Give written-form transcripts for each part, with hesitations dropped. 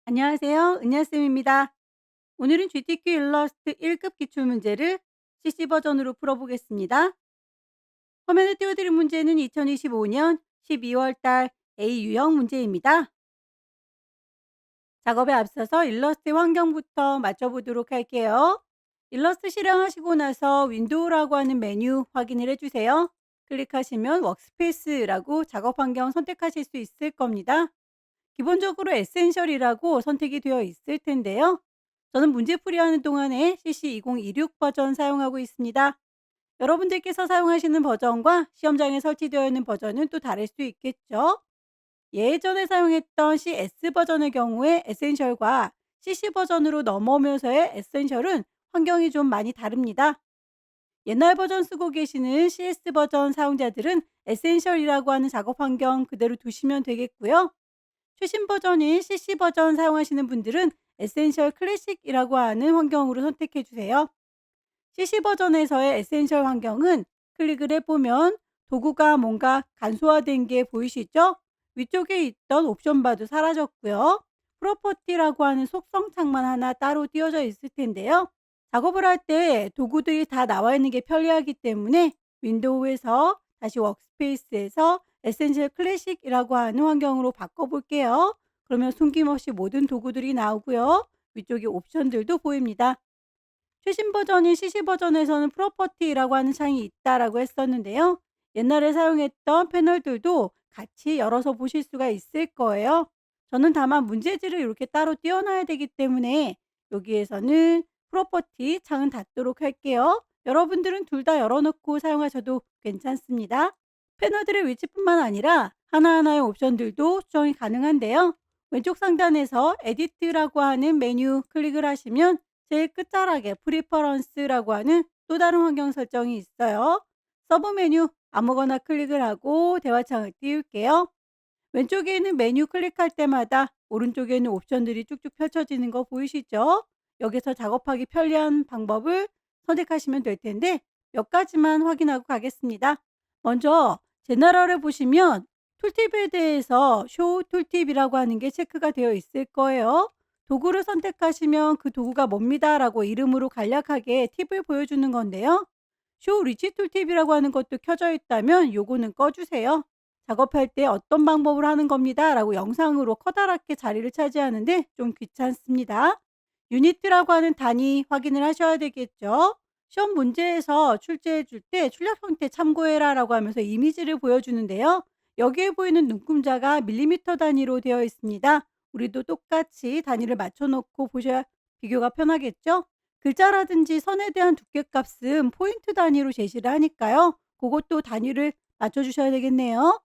안녕하세요. 은하쌤입니다. 오늘은 GTQ 일러스트 1급 기출문제를 CC 버전으로 풀어보겠습니다. 화면에 띄워드린 문제는 2025년 12월 달 A 유형 문제입니다. 작업에 앞서서 일러스트 환경부터 맞춰보도록 할게요. 일러스트 실행하시고 나서 윈도우라고 하는 메뉴 확인을 해주세요. 클릭하시면 워크스페이스라고 작업 환경 선택하실 수 있을 겁니다. 기본적으로 에센셜이라고 선택이 되어 있을 텐데요. 저는 문제풀이하는 동안에 CC2026 버전 사용하고 있습니다. 여러분들께서 사용하시는 버전과 시험장에 설치되어 있는 버전은 또 다를 수 있겠죠. 예전에 사용했던 CS 버전의 경우에 에센셜과 CC 버전으로 넘어오면서의 에센셜은 환경이 좀 많이 다릅니다. 옛날 버전 쓰고 계시는 CS 버전 사용자들은 에센셜이라고 하는 작업 환경 그대로 두시면 되겠고요. 최신 버전인 CC 버전 사용하시는 분들은 에센셜 클래식이라고 하는 환경으로 선택해 주세요. CC 버전에서의 에센셜 환경은 클릭을 해보면 도구가 뭔가 간소화된 게 보이시죠? 위쪽에 있던 옵션 바도 사라졌고요. 프로퍼티라고 하는 속성 창만 하나 따로 띄워져 있을 텐데요. 작업을 할 때 도구들이 다 나와 있는 게 편리하기 때문에 윈도우에서 다시 워크스페이스에서 에센셜 클래식이라고 하는 환경으로 바꿔볼게요. 그러면 숨김없이 모든 도구들이 나오고요. 위쪽에 옵션들도 보입니다. 최신 버전인 CC 버전에서는 프로퍼티라고 하는 창이 있다라고 했었는데요. 옛날에 사용했던 패널들도 같이 열어서 보실 수가 있을 거예요. 저는 다만 문제지를 이렇게 따로 띄워놔야 되기 때문에 여기에서는 프로퍼티 창은 닫도록 할게요. 여러분들은 둘 다 열어놓고 사용하셔도 괜찮습니다. 패널들의 위치뿐만 아니라 하나하나의 옵션들도 수정이 가능한데요. 왼쪽 상단에서 에디트라고 하는 메뉴 클릭을 하시면 제일 끝자락에 프리퍼런스라고 하는 또 다른 환경 설정이 있어요. 서브 메뉴 아무거나 클릭을 하고 대화창을 띄울게요. 왼쪽에 있는 메뉴 클릭할 때마다 오른쪽에 있는 옵션들이 쭉쭉 펼쳐지는 거 보이시죠? 여기서 작업하기 편리한 방법을 선택하시면 될 텐데 몇 가지만 확인하고 가겠습니다. 먼저 제너럴을 보시면 툴팁에 대해서 쇼 툴팁이라고 하는 게 체크가 되어 있을 거예요. 도구를 선택하시면 그 도구가 뭡니다 라고 이름으로 간략하게 팁을 보여주는 건데요. 쇼 리치 툴팁이라고 하는 것도 켜져 있다면 요거는 꺼주세요. 작업할 때 어떤 방법을 하는 겁니다 라고 영상으로 커다랗게 자리를 차지하는데 좀 귀찮습니다. 유니트라고 하는 단위 확인을 하셔야 되겠죠. 시험 문제에서 출제해 줄 때 출력 형태 참고해라 라고 하면서 이미지를 보여주는데요. 여기에 보이는 눈금자가 밀리미터 단위로 되어 있습니다. 우리도 똑같이 단위를 맞춰놓고 보셔야 비교가 편하겠죠. 글자라든지 선에 대한 두께값은 포인트 단위로 제시를 하니까요. 그것도 단위를 맞춰주셔야 되겠네요.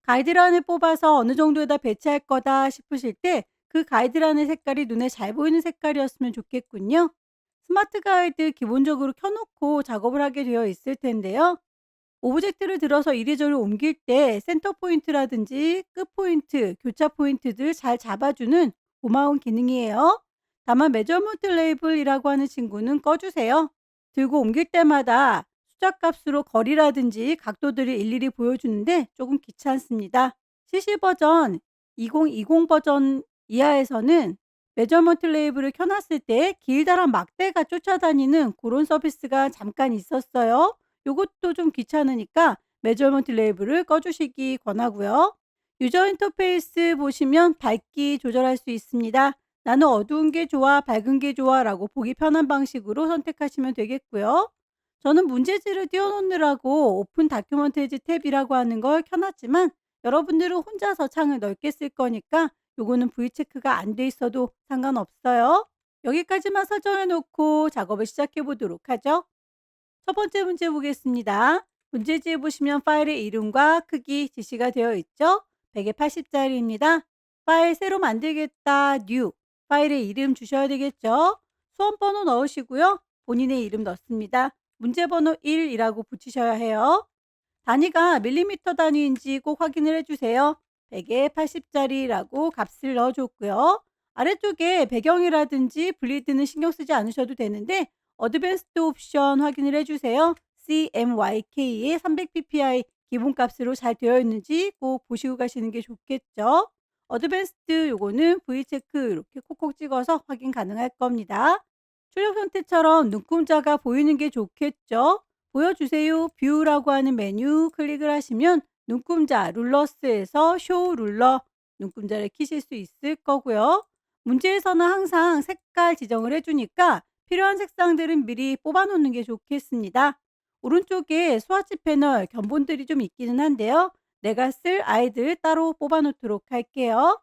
가이드란을 뽑아서 어느 정도에다 배치할 거다 싶으실 때 그 가이드란의 색깔이 눈에 잘 보이는 색깔이었으면 좋겠군요. 스마트 가이드 기본적으로 켜놓고 작업을 하게 되어 있을 텐데요. 오브젝트를 들어서 이리저리 옮길 때 센터 포인트라든지 끝 포인트, 교차 포인트들 잘 잡아주는 고마운 기능이에요. 다만 메저먼트 레이블이라고 하는 친구는 꺼주세요. 들고 옮길 때마다 숫자 값으로 거리라든지 각도들을 일일이 보여주는데 조금 귀찮습니다. CC 버전 2020 버전 이하에서는 메저먼트 레이블을 켜놨을 때 길다란 막대가 쫓아다니는 그런 서비스가 잠깐 있었어요. 요것도 좀 귀찮으니까 메저먼트 레이블을 꺼주시기 권하고요. 유저 인터페이스 보시면 밝기 조절할 수 있습니다. 나는 어두운 게 좋아, 밝은 게 좋아 라고 보기 편한 방식으로 선택하시면 되겠고요. 저는 문제지를 띄워놓느라고 오픈 다큐먼테이지 탭이라고 하는 걸 켜놨지만 여러분들은 혼자서 창을 넓게 쓸 거니까 요거는 V체크가 안 돼 있어도 상관없어요. 여기까지만 설정해 놓고 작업을 시작해 보도록 하죠. 첫 번째 문제 보겠습니다. 문제지에 보시면 파일의 이름과 크기 지시가 되어 있죠. 180짜리입니다. 파일 새로 만들겠다, new. 파일의 이름 주셔야 되겠죠. 수험번호 넣으시고요. 본인의 이름 넣습니다. 문제번호 1이라고 붙이셔야 해요. 단위가 밀리미터 단위인지 꼭 확인을 해주세요. 100에 80짜리라고 값을 넣어줬고요. 아래쪽에 배경이라든지 블리드는 신경 쓰지 않으셔도 되는데 어드밴스드 옵션 확인을 해주세요. CMYK의 300ppi 기본값으로 잘 되어 있는지 꼭 보시고 가시는 게 좋겠죠. 어드밴스드 요거는 V체크 이렇게 콕콕 찍어서 확인 가능할 겁니다. 출력 형태처럼 눈금자가 보이는 게 좋겠죠. 보여주세요 뷰라고 하는 메뉴 클릭을 하시면 눈금자 룰러스에서 쇼 룰러 눈금자를 키실 수 있을 거고요. 문제에서는 항상 색깔 지정을 해주니까 필요한 색상들은 미리 뽑아 놓는 게 좋겠습니다. 오른쪽에 스와치 패널 견본들이 좀 있기는 한데요. 내가 쓸 아이들 따로 뽑아 놓도록 할게요.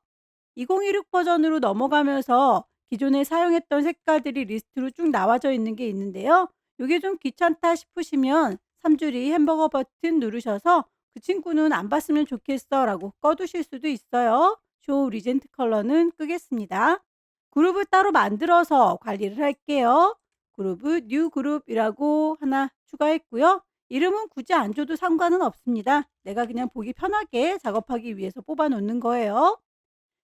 2016 버전으로 넘어가면서 기존에 사용했던 색깔들이 리스트로 쭉 나와져 있는 게 있는데요. 이게 좀 귀찮다 싶으시면 3줄이 햄버거 버튼 누르셔서 그 친구는 안 봤으면 좋겠어 라고 꺼두실 수도 있어요. 쇼 리젠트 컬러는 끄겠습니다. 그룹을 따로 만들어서 관리를 할게요. 그룹을 뉴 그룹이라고 하나 추가했고요. 이름은 굳이 안 줘도 상관은 없습니다. 내가 그냥 보기 편하게 작업하기 위해서 뽑아 놓는 거예요.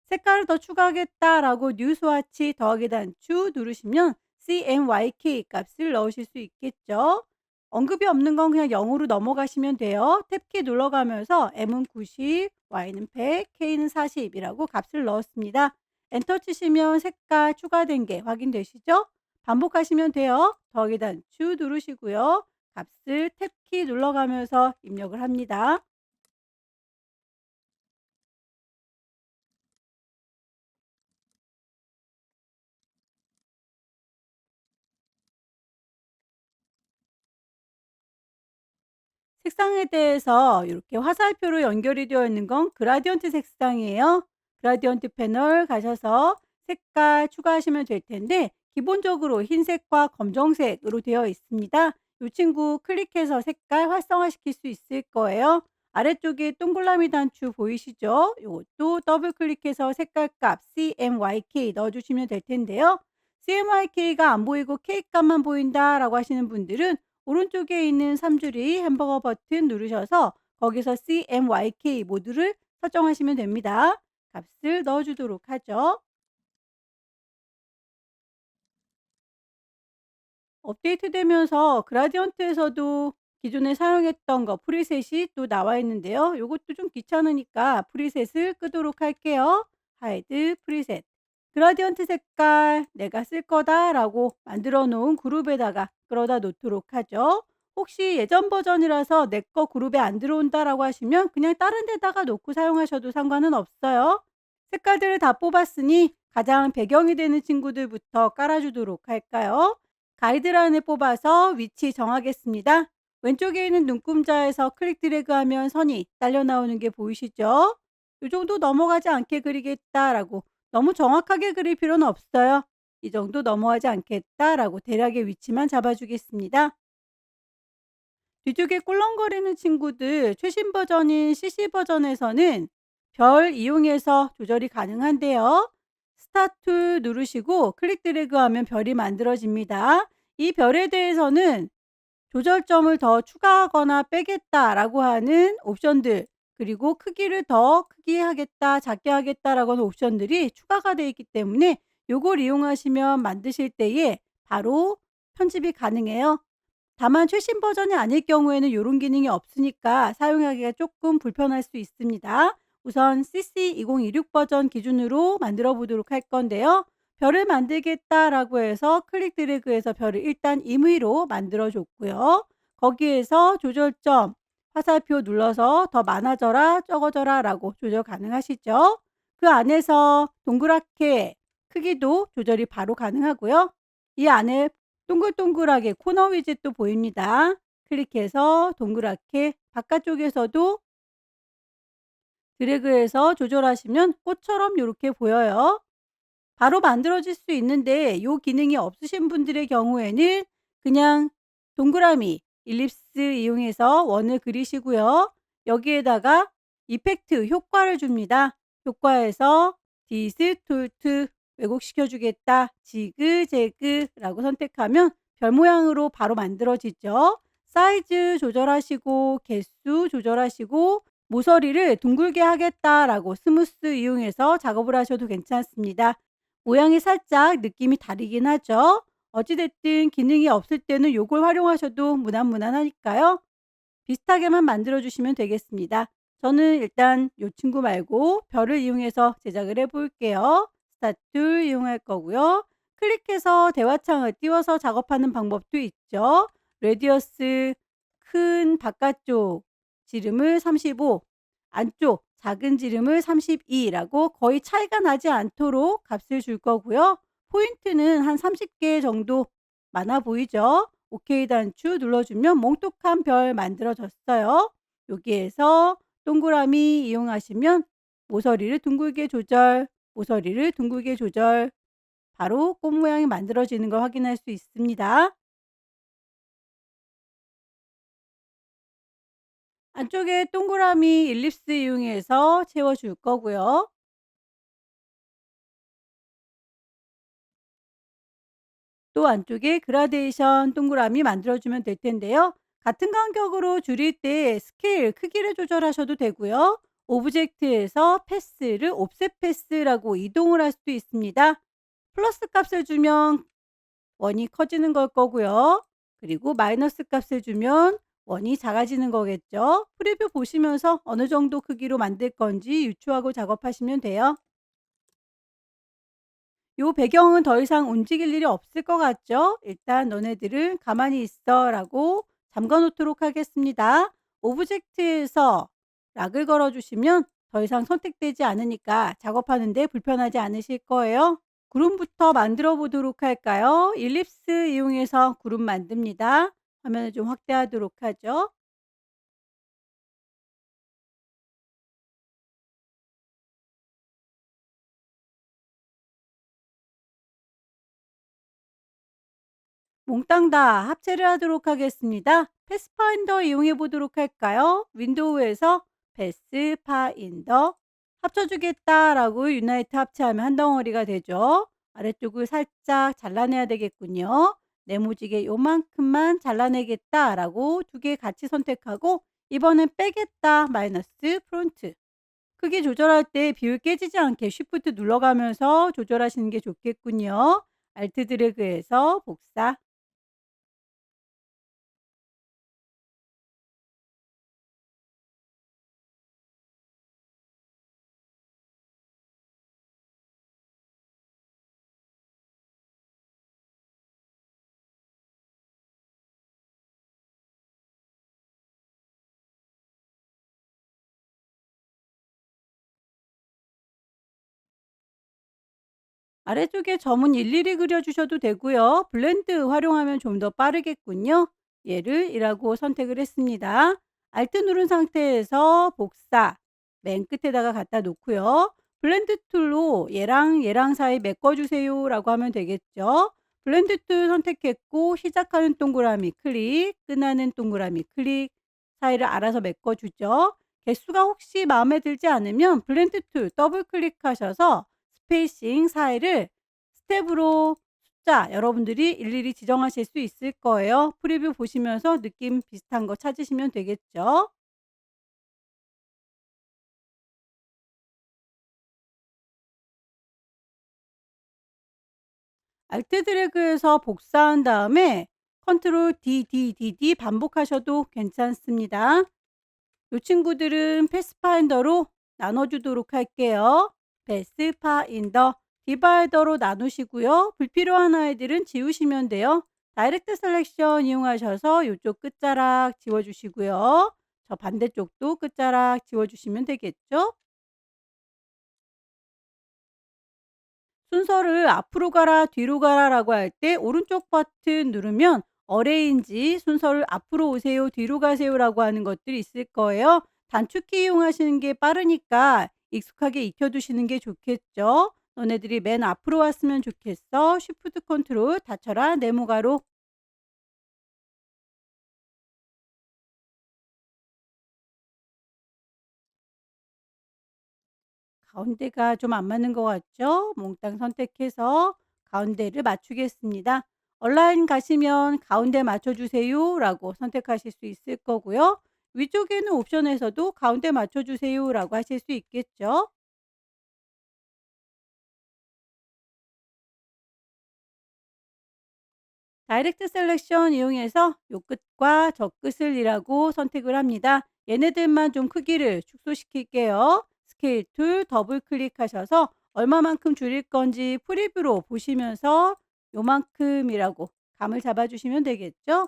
색깔을 더 추가하겠다라고 뉴 스와치 더하기 단추 누르시면 CMYK 값을 넣으실 수 있겠죠. 언급이 없는 건 그냥 0으로 넘어가시면 돼요. 탭키 눌러가면서 M은 90, Y는 100, K는 40이라고 값을 넣었습니다. 엔터 치시면 색깔 추가된 게 확인되시죠? 반복하시면 돼요. 더하기 단추 누르시고요. 값을 탭키 눌러가면서 입력을 합니다. 색상에 대해서 이렇게 화살표로 연결이 되어 있는 건 그라디언트 색상이에요. 그라디언트 패널 가셔서 색깔 추가하시면 될 텐데 기본적으로 흰색과 검정색으로 되어 있습니다. 이 친구 클릭해서 색깔 활성화시킬 수 있을 거예요. 아래쪽에 동그라미 단추 보이시죠? 이것도 더블 클릭해서 색깔값 CMYK 넣어주시면 될 텐데요. CMYK가 안 보이고 K 값만 보인다라고 하시는 분들은 오른쪽에 있는 3줄이 햄버거 버튼 누르셔서 거기서 CMYK 모드를 설정하시면 됩니다. 값을 넣어주도록 하죠. 업데이트되면서 그라디언트에서도 기존에 사용했던 거 프리셋이 또 나와 있는데요. 이것도 좀 귀찮으니까 프리셋을 끄도록 할게요. 하이드 프리셋. 그라디언트 색깔 내가 쓸 거다라고 만들어 놓은 그룹에다가 끌어다 놓도록 하죠. 혹시 예전 버전이라서 내 거 그룹에 안 들어온다라고 하시면 그냥 다른 데다가 놓고 사용하셔도 상관은 없어요. 색깔들을 다 뽑았으니 가장 배경이 되는 친구들부터 깔아주도록 할까요? 가이드라인을 뽑아서 위치 정하겠습니다. 왼쪽에 있는 눈금자에서 클릭 드래그하면 선이 딸려 나오는 게 보이시죠? 이 정도 넘어가지 않게 그리겠다라고 너무 정확하게 그릴 필요는 없어요. 이 정도 넘어가지 않겠다라고 대략의 위치만 잡아주겠습니다. 뒤쪽에 꿀렁거리는 친구들 최신 버전인 CC 버전에서는 별 이용해서 조절이 가능한데요. 스타트 누르시고 클릭 드래그하면 별이 만들어집니다. 이 별에 대해서는 조절점을 더 추가하거나 빼겠다라고 하는 옵션들 그리고 크기를 더 크게 하겠다 작게 하겠다라고 하는 옵션들이 추가가 되어 있기 때문에 요걸 이용하시면 만드실 때에 바로 편집이 가능해요. 다만 최신 버전이 아닐 경우에는 이런 기능이 없으니까 사용하기가 조금 불편할 수 있습니다. 우선 CC2026 버전 기준으로 만들어 보도록 할 건데요. 별을 만들겠다라고 해서 클릭 드래그해서 별을 일단 임의로 만들어 줬고요. 거기에서 조절점 화살표 눌러서 더 많아져라 적어져라 라고 조절 가능하시죠. 그 안에서 동그랗게 크기도 조절이 바로 가능하고요. 이 안에 동글동글하게 코너 위젯도 보입니다. 클릭해서 동그랗게 바깥쪽에서도 드래그해서 조절하시면 꽃처럼 이렇게 보여요. 바로 만들어질 수 있는데 이 기능이 없으신 분들의 경우에는 그냥 동그라미, 일립스 이용해서 원을 그리시고요. 여기에다가 이펙트 효과를 줍니다. 효과에서 디스톨트 왜곡시켜 주겠다. 지그재그라고 선택하면 별 모양으로 바로 만들어지죠. 사이즈 조절하시고 개수 조절하시고 모서리를 둥글게 하겠다라고 스무스 이용해서 작업을 하셔도 괜찮습니다. 모양이 살짝 느낌이 다르긴 하죠. 어찌 됐든 기능이 없을 때는 요걸 활용하셔도 무난무난하니까요. 비슷하게만 만들어 주시면 되겠습니다. 저는 일단 요 친구 말고 별을 이용해서 제작을 해 볼게요. 스타트 이용할 거고요. 클릭해서 대화창을 띄워서 작업하는 방법도 있죠. 레디어스 큰 바깥쪽 지름을 35, 안쪽 작은 지름을 32라고 거의 차이가 나지 않도록 값을 줄 거고요. 포인트는 한 30개 정도 많아 보이죠? 오케이 단추 눌러주면 몽뚝한 별 만들어졌어요. 여기에서 동그라미 이용하시면 모서리를 둥글게 조절, 모서리를 둥글게 조절, 바로 꽃 모양이 만들어지는 걸 확인할 수 있습니다. 안쪽에 동그라미 일립스 이용해서 채워줄 거고요. 또 안쪽에 그라데이션 동그라미 만들어주면 될 텐데요. 같은 간격으로 줄일 때 스케일 크기를 조절하셔도 되고요. 오브젝트에서 패스를 옵셋 패스라고 이동을 할 수도 있습니다. 플러스 값을 주면 원이 커지는 걸 거고요. 그리고 마이너스 값을 주면 원이 작아지는 거겠죠. 프리뷰 보시면서 어느 정도 크기로 만들 건지 유추하고 작업하시면 돼요. 요 배경은 더 이상 움직일 일이 없을 것 같죠? 일단 "너네들은 가만히 있어."라고 잠가 놓도록 하겠습니다. 오브젝트에서 락을 걸어 주시면 더 이상 선택되지 않으니까 작업하는 데 불편하지 않으실 거예요. 구름부터 만들어 보도록 할까요? 일립스 이용해서 구름 만듭니다. 화면을 좀 확대하도록 하죠. 몽땅 다 합체를 하도록 하겠습니다. 패스파인더 이용해 보도록 할까요? 윈도우에서 패스파인더 합쳐주겠다라고 유나이트 합체하면 한 덩어리가 되죠. 아래쪽을 살짝 잘라내야 되겠군요. 네모지게 요만큼만 잘라내겠다라고 두 개 같이 선택하고 이번엔 빼겠다 마이너스 프론트 크기 조절할 때 비율 깨지지 않게 쉬프트 눌러가면서 조절하시는 게 좋겠군요. 알트 드래그해서 복사 아래쪽에 점은 일일이 그려 주셔도 되고요. 블렌드 활용하면 좀 더 빠르겠군요. 얘를 이라고 선택을 했습니다. 알트 누른 상태에서 복사 맨 끝에다가 갖다 놓고요. 블렌드 툴로 얘랑 사이 메꿔 주세요라고 하면 되겠죠. 블렌드 툴 선택했고 시작하는 동그라미 클릭, 끝나는 동그라미 클릭 사이를 알아서 메꿔 주죠. 개수가 혹시 마음에 들지 않으면 블렌드 툴 더블 클릭하셔서 스페이싱 사이를 스텝으로 숫자 여러분들이 일일이 지정하실 수 있을 거예요. 프리뷰 보시면서 느낌 비슷한 거 찾으시면 되겠죠. 알트 드래그해서 복사한 다음에 컨트롤 D 반복하셔도 괜찮습니다. 이 친구들은 패스파인더로 나눠주도록 할게요. 패스파인더 디바이더로 나누시고요. 불필요한 아이들은 지우시면 돼요. 다이렉트 셀렉션 이용하셔서 이쪽 끝자락 지워주시고요. 저 반대쪽도 끝자락 지워주시면 되겠죠. 순서를 앞으로 가라 뒤로 가라라고 할 때 오른쪽 버튼 누르면 어레인지 순서를 앞으로 오세요 뒤로 가세요라고 하는 것들이 있을 거예요. 단축키 이용하시는 게 빠르니까 익숙하게 익혀 두시는 게 좋겠죠. 너네들이 맨 앞으로 왔으면 좋겠어. 쉬프트 컨트롤 닫혀라 네모가로 가운데가 좀 안 맞는 것 같죠? 몽땅 선택해서 가운데를 맞추겠습니다. 온라인 가시면 가운데 맞춰주세요 라고 선택하실 수 있을 거고요. 위쪽에 있는 옵션에서도 가운데 맞춰주세요 라고 하실 수 있겠죠. 다이렉트 셀렉션 이용해서 요 끝과 저 끝을 일하고 선택을 합니다. 얘네들만 좀 크기를 축소시킬게요. 스케일 툴 더블 클릭하셔서 얼마만큼 줄일 건지 프리뷰로 보시면서 요만큼이라고 감을 잡아주시면 되겠죠?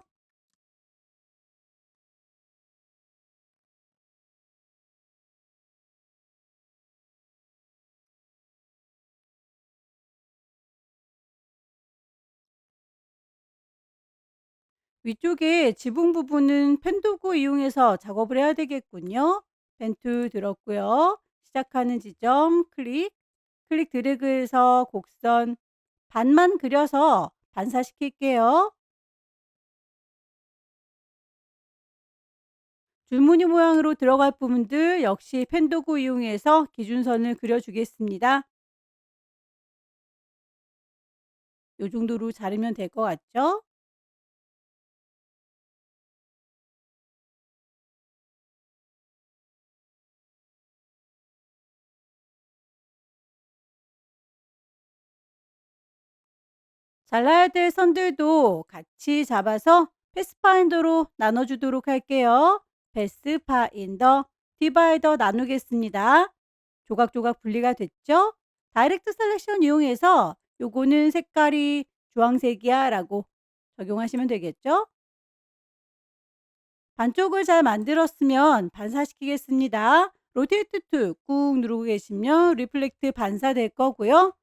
위쪽에 지붕 부분은 펜 도구 이용해서 작업을 해야 되겠군요. 펜 툴 들었고요. 시작하는 지점 클릭, 클릭 드래그해서 곡선 반만 그려서 반사시킬게요. 줄무늬 모양으로 들어갈 부분들 역시 펜 도구 이용해서 기준선을 그려주겠습니다. 이 정도로 자르면 될 것 같죠? 잘라야 될 선들도 같이 잡아서 패스파인더로 나눠주도록 할게요. 패스파인더, 디바이더 나누겠습니다. 조각조각 분리가 됐죠? 다이렉트 셀렉션 이용해서 요거는 색깔이 주황색이야 라고 적용하시면 되겠죠? 반쪽을 잘 만들었으면 반사시키겠습니다. 로테이트 툴 꾹 누르고 계시면 리플렉트 반사될 거고요.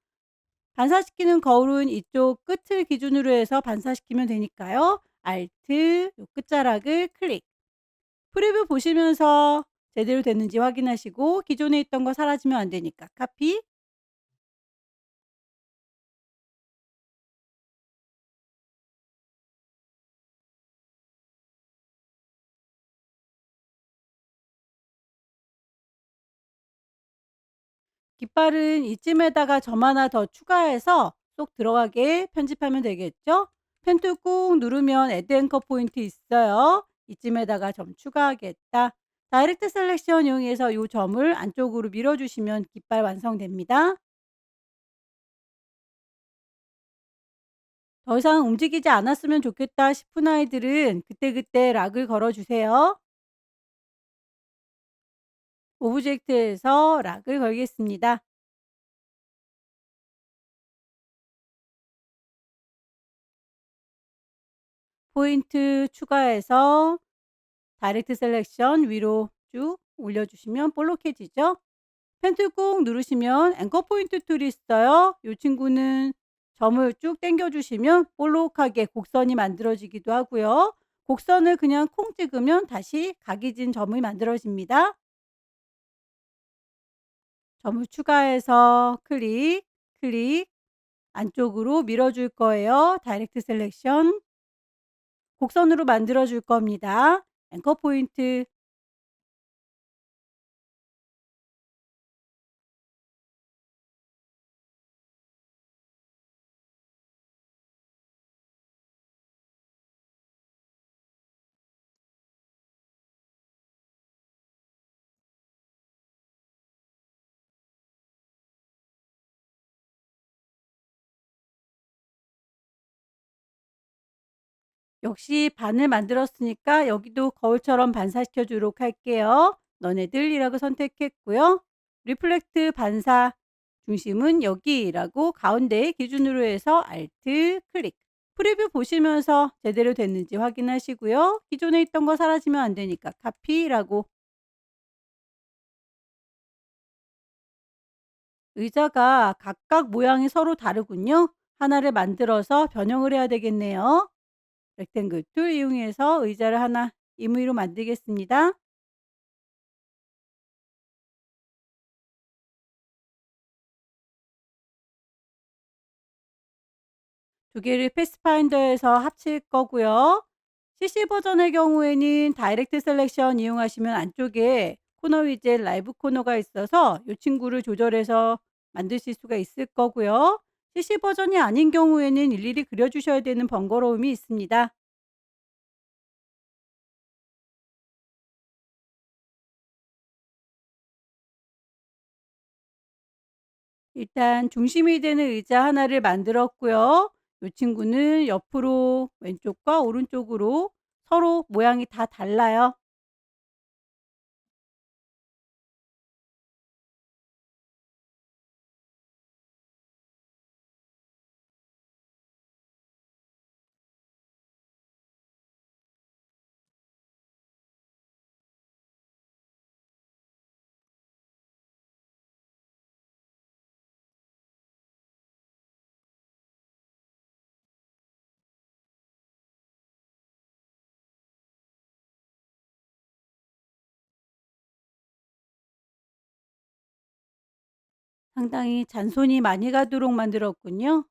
반사시키는 거울은 이쪽 끝을 기준으로 해서 반사시키면 되니까요. 알트 요 끝자락을 클릭. 프리뷰 보시면서 제대로 됐는지 확인하시고 기존에 있던 거 사라지면 안 되니까 카피. 깃발은 이쯤에다가 점 하나 더 추가해서 쏙 들어가게 편집하면 되겠죠? 펜툴 꾹 누르면 애드 앵커 포인트 있어요. 이쯤에다가 점 추가하겠다. 다이렉트 셀렉션 이용해서 이 점을 안쪽으로 밀어주시면 깃발 완성됩니다. 더 이상 움직이지 않았으면 좋겠다 싶은 아이들은 그때그때 락을 걸어주세요. 오브젝트에서 락을 걸겠습니다. 포인트 추가해서 다이렉트 셀렉션 위로 쭉 올려주시면 볼록해지죠. 펜슬 꾹 누르시면 앵커 포인트 툴이 있어요. 이 친구는 점을 쭉 당겨주시면 볼록하게 곡선이 만들어지기도 하고요. 곡선을 그냥 콩 찍으면 다시 각이 진 점이 만들어집니다. 점을 추가해서 클릭, 클릭 안쪽으로 밀어줄 거예요. 다이렉트 셀렉션 곡선으로 만들어 줄 겁니다. 앵커 포인트 역시 반을 만들었으니까 여기도 거울처럼 반사시켜 주도록 할게요. 너네들이라고 선택했고요. 리플렉트 반사 중심은 여기라고 가운데 기준으로 해서 알트 클릭. 프리뷰 보시면서 제대로 됐는지 확인하시고요. 기존에 있던 거 사라지면 안 되니까 카피라고. 의자가 각각 모양이 서로 다르군요. 하나를 만들어서 변형을 해야 되겠네요. 렉탱글 툴 이용해서 의자를 하나 임의로 만들겠습니다. 두 개를 패스파인더에서 합칠 거고요. CC 버전의 경우에는 다이렉트 셀렉션 이용하시면 안쪽에 코너 위젯 라이브 코너가 있어서 이 친구를 조절해서 만드실 수가 있을 거고요. CC 버전이 아닌 경우에는 일일이 그려주셔야 되는 번거로움이 있습니다. 일단 중심이 되는 의자 하나를 만들었고요. 이 친구는 옆으로 왼쪽과 오른쪽으로 서로 모양이 다 달라요. 상당히 잔손이 많이 가도록 만들었군요.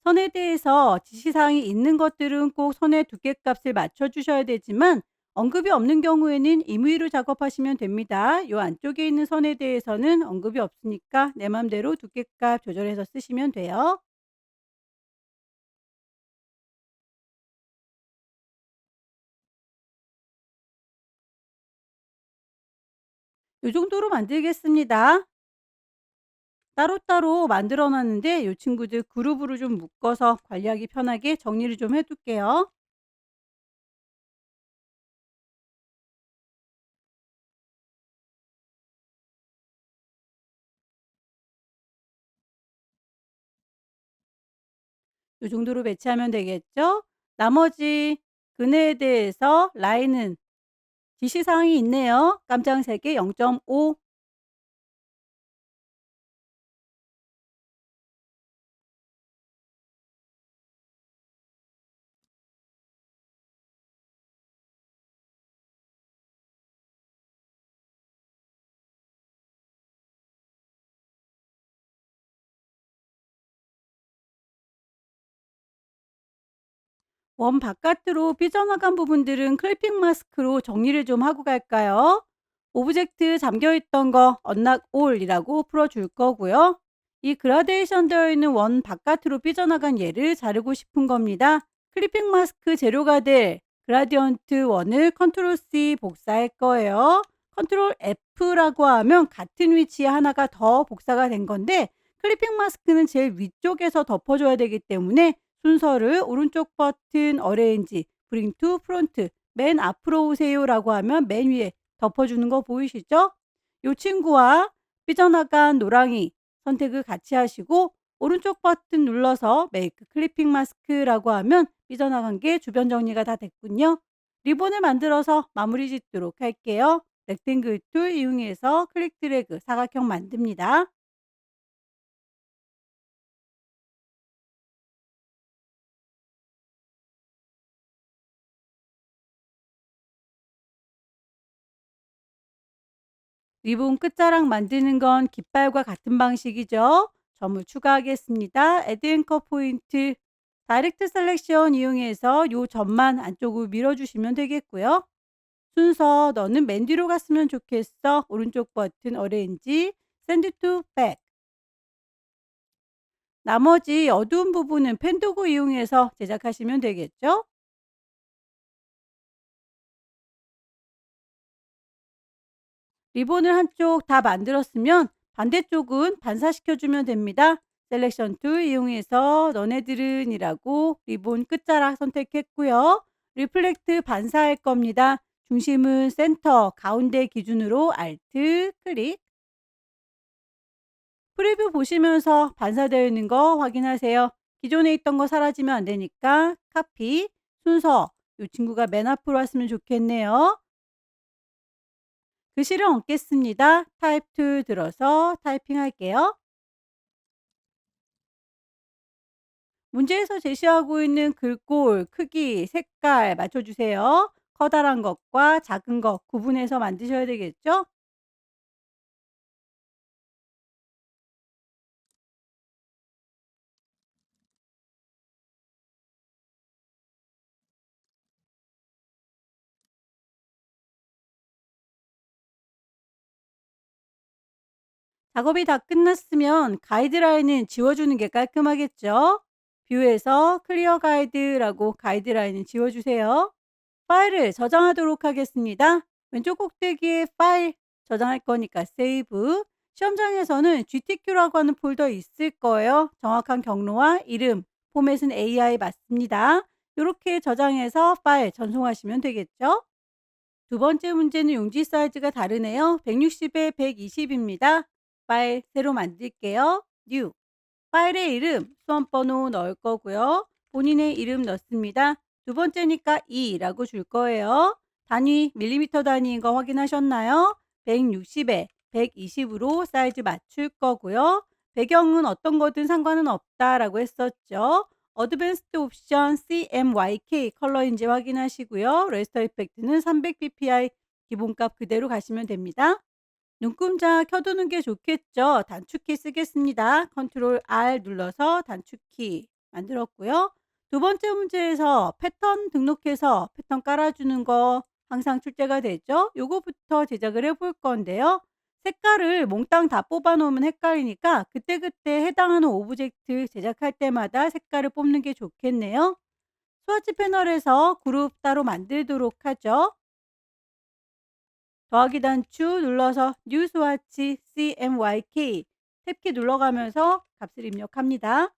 선에 대해서 지시사항이 있는 것들은 꼭 선의 두께값을 맞춰 주셔야 되지만 언급이 없는 경우에는 임의로 작업하시면 됩니다. 요 안쪽에 있는 선에 대해서는 언급이 없으니까 내 맘대로 두께값 조절해서 쓰시면 돼요. 요 정도로 만들겠습니다. 따로따로 만들어 놨는데 요 친구들 그룹으로 좀 묶어서 관리하기 편하게 정리를 좀 해 둘게요. 요 정도로 배치하면 되겠죠? 나머지 그네에 대해서 라인은 지시사항이 있네요. 깜장색에 0.5, 원 바깥으로 삐져나간 부분들은 클리핑 마스크로 정리를 좀 하고 갈까요? 오브젝트 잠겨있던 거 언락 올이라고 풀어줄 거고요. 이 그라데이션 되어 있는 원 바깥으로 삐져나간 얘를 자르고 싶은 겁니다. 클리핑 마스크 재료가 될 그라디언트 원을 컨트롤 C 복사할 거예요. 컨트롤 F라고 하면 같은 위치에 하나가 더 복사가 된 건데 클리핑 마스크는 제일 위쪽에서 덮어줘야 되기 때문에 순서를 오른쪽 버튼 어레인지 브링 투 프론트 맨 앞으로 오세요라고 하면 맨 위에 덮어주는 거 보이시죠? 이 친구와 삐져나간 노랑이 선택을 같이 하시고 오른쪽 버튼 눌러서 메이크 클리핑 마스크라고 하면 삐져나간 게 주변 정리가 다 됐군요. 리본을 만들어서 마무리 짓도록 할게요. 렉탱글 툴 이용해서 클릭 드래그 사각형 만듭니다. 리본 끝자락 만드는 건 깃발과 같은 방식이죠. 점을 추가하겠습니다. Add Anchor Point 다이렉트 셀렉션 이용해서 요 점만 안쪽으로 밀어주시면 되겠고요. 순서 너는 맨 뒤로 갔으면 좋겠어. 오른쪽 버튼 어레인지 Send to Back. 나머지 어두운 부분은 펜 도구 이용해서 제작하시면 되겠죠. 리본을 한쪽 다 만들었으면 반대쪽은 반사시켜 주면 됩니다. 셀렉션 툴 이용해서 너네들은 이라고 리본 끝자락 선택했고요. 리플렉트 반사할 겁니다. 중심은 센터 가운데 기준으로 Alt 클릭. 프리뷰 보시면서 반사되어 있는 거 확인하세요. 기존에 있던 거 사라지면 안 되니까 카피 순서 이 친구가 맨 앞으로 왔으면 좋겠네요. 글씨를 얹겠습니다. 타입 툴 들어서 타이핑 할게요. 문제에서 제시하고 있는 글꼴, 크기, 색깔 맞춰주세요. 커다란 것과 작은 것 구분해서 만드셔야 되겠죠? 작업이 다 끝났으면 가이드라인은 지워주는 게 깔끔하겠죠? 뷰에서 클리어 가이드라고 가이드라인을 지워주세요. 파일을 저장하도록 하겠습니다. 왼쪽 꼭대기에 파일 저장할 거니까 세이브. 시험장에서는 GTQ라고 하는 폴더 있을 거예요. 정확한 경로와 이름, 포맷은 AI 맞습니다. 이렇게 저장해서 파일 전송하시면 되겠죠? 두 번째 문제는 용지 사이즈가 다르네요. 160에 120입니다. 파일 새로 만들게요. New. 파일의 이름, 수험번호 넣을 거고요. 본인의 이름 넣습니다. 두 번째니까 2라고 줄 거예요. 단위 밀리미터 단위인 거 확인하셨나요? 160에 120으로 사이즈 맞출 거고요. 배경은 어떤 거든 상관은 없다라고 했었죠. 어드밴스드 옵션 CMYK 컬러인지 확인하시고요. 레스터 이펙트는 300ppi 기본값 그대로 가시면 됩니다. 눈금자 켜두는 게 좋겠죠. 단축키 쓰겠습니다. 컨트롤 R 눌러서 단축키 만들었고요. 두 번째 문제에서 패턴 등록해서 패턴 깔아주는 거 항상 출제가 되죠. 요거부터 제작을 해볼 건데요. 색깔을 몽땅 다 뽑아 놓으면 헷갈리니까 그때그때 해당하는 오브젝트 제작할 때마다 색깔을 뽑는 게 좋겠네요. 스와치 패널에서 그룹 따로 만들도록 하죠. 더하기 단추 눌러서 뉴 스와치 CMYK 탭키 눌러가면서 값을 입력합니다.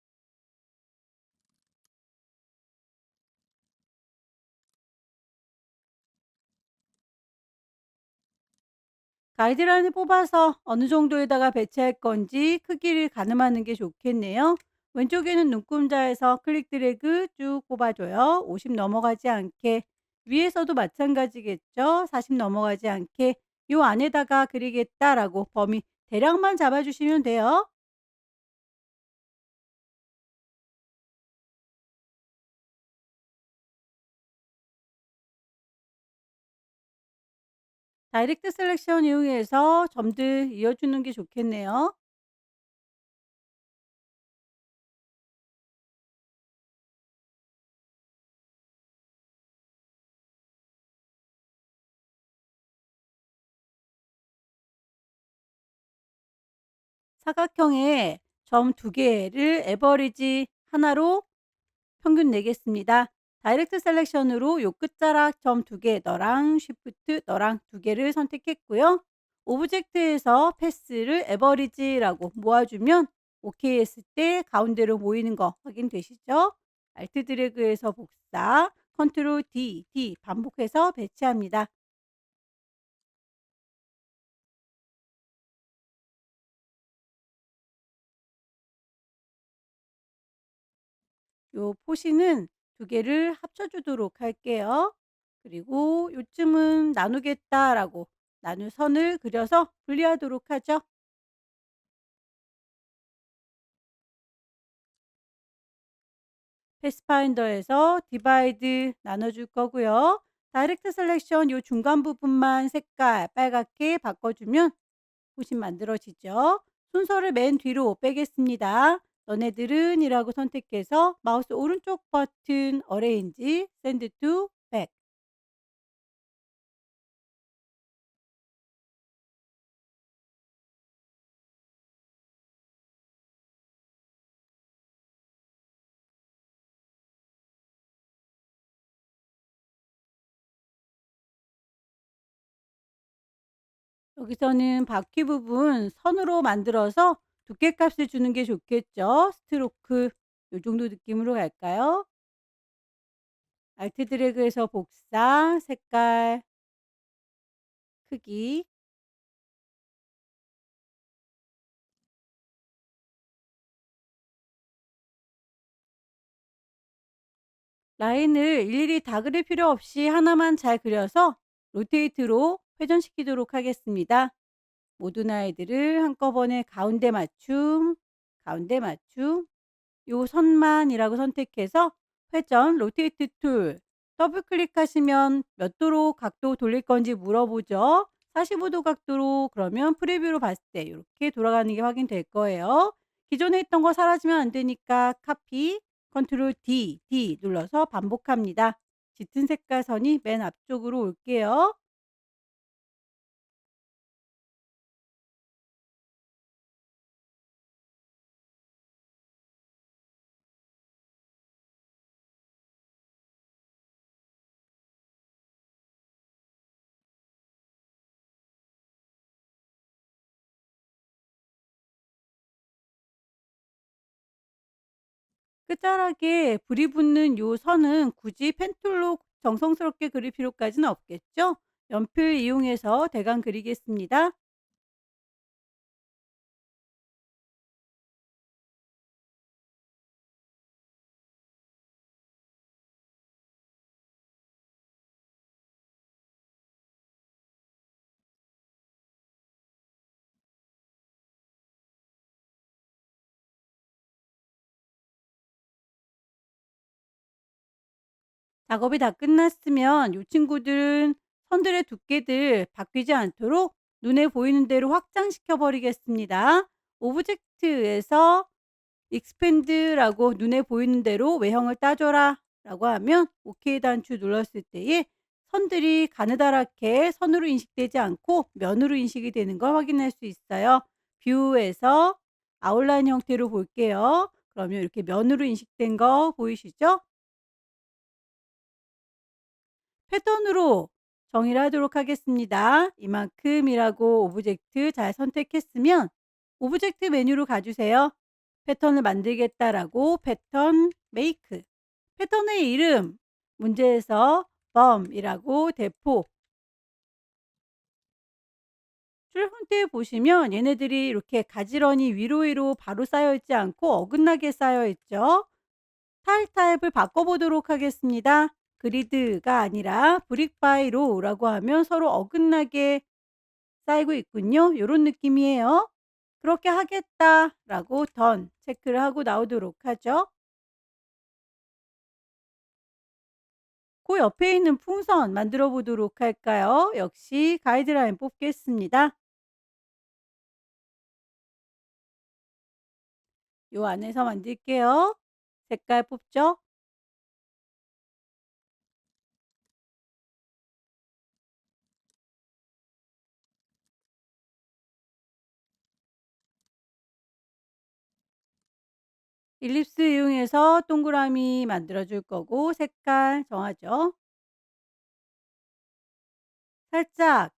가이드라인을 뽑아서 어느 정도에다가 배치할 건지 크기를 가늠하는 게 좋겠네요. 왼쪽에는 눈금자에서 클릭 드래그 쭉 뽑아줘요. 50 넘어가지 않게. 위에서도 마찬가지겠죠. 40 넘어가지 않게 요 안에다가 그리겠다라고 범위 대략만 잡아주시면 돼요. 다이렉트 셀렉션 이용해서 점들 이어주는 게 좋겠네요. 사각형에 점 두 개를 에버리지 하나로 평균 내겠습니다. 다이렉트 셀렉션으로 요 끝자락 점 두 개 너랑 쉬프트 너랑 두 개를 선택했고요. 오브젝트에서 패스를 에버리지라고 모아주면 오케이 했을 때 가운데로 모이는 거 확인되시죠? 알트 드래그해서 복사, 컨트롤 D 반복해서 배치합니다. 요 포시는 두 개를 합쳐 주도록 할게요. 그리고 요쯤은 나누겠다라고 나눌 선을 그려서 분리하도록 하죠. 패스파인더에서 디바이드 나눠줄 거고요. 다이렉트 셀렉션 요 중간 부분만 색깔 빨갛게 바꿔주면 보시 만들어지죠. 순서를 맨 뒤로 빼겠습니다. 너네들은 이라고 선택해서 마우스 오른쪽 버튼 어레인지 샌드 투 백. 여기서는 바퀴 부분 선으로 만들어서 두께값을 주는 게 좋겠죠. 스트로크 요 정도 느낌으로 갈까요? 알트 드래그해서 복사, 색깔, 크기, 라인을 일일이 다 그릴 필요 없이 하나만 잘 그려서 로테이트로 회전시키도록 하겠습니다. 모든 아이들을 한꺼번에 가운데 맞춤, 요 선만이라고 선택해서 회전 로테이트 툴 더블 클릭하시면 몇 도로 각도 돌릴 건지 물어보죠. 45도 각도로 그러면 프리뷰로 봤을 때 이렇게 돌아가는 게 확인될 거예요. 기존에 있던 거 사라지면 안 되니까 카피 컨트롤 D 눌러서 반복합니다. 짙은 색깔 선이 맨 앞쪽으로 올게요. 끝자락에 불이 붙는 요 선은 굳이 펜툴로 정성스럽게 그릴 필요까지는 없겠죠? 연필 이용해서 대강 그리겠습니다. 작업이 다 끝났으면 요 친구들은 선들의 두께들 바뀌지 않도록 눈에 보이는 대로 확장시켜 버리겠습니다. 오브젝트에서 expand라고 눈에 보이는 대로 "외형을 따줘라." 라고 하면 오케이 단추 눌렀을 때에 선들이 가느다랗게 선으로 인식되지 않고 면으로 인식이 되는 걸 확인할 수 있어요. 뷰에서 아웃라인 형태로 볼게요. 그러면 이렇게 면으로 인식된 거 보이시죠? 패턴으로 정의를 하도록 하겠습니다. 이만큼이라고 오브젝트 잘 선택했으면 오브젝트 메뉴로 가주세요. 패턴을 만들겠다라고 패턴 메이크. 패턴의 이름 문제에서 범이라고 대폭 줄 형태 보시면 얘네들이 이렇게 가지런히 위로 바로 쌓여 있지 않고 어긋나게 쌓여 있죠. 타일 타입을 바꿔보도록 하겠습니다. 그리드가 아니라 브릭 바이 로우라고 하면 서로 어긋나게 쌓이고 있군요. 이런 느낌이에요. 그렇게 하겠다라고 던 체크를 하고 나오도록 하죠. 그 옆에 있는 풍선 만들어 보도록 할까요? 역시 가이드라인 뽑겠습니다. 요 안에서 만들게요. 색깔 뽑죠. 일립스 이용해서 동그라미 만들어 줄 거고 색깔 정하죠. 살짝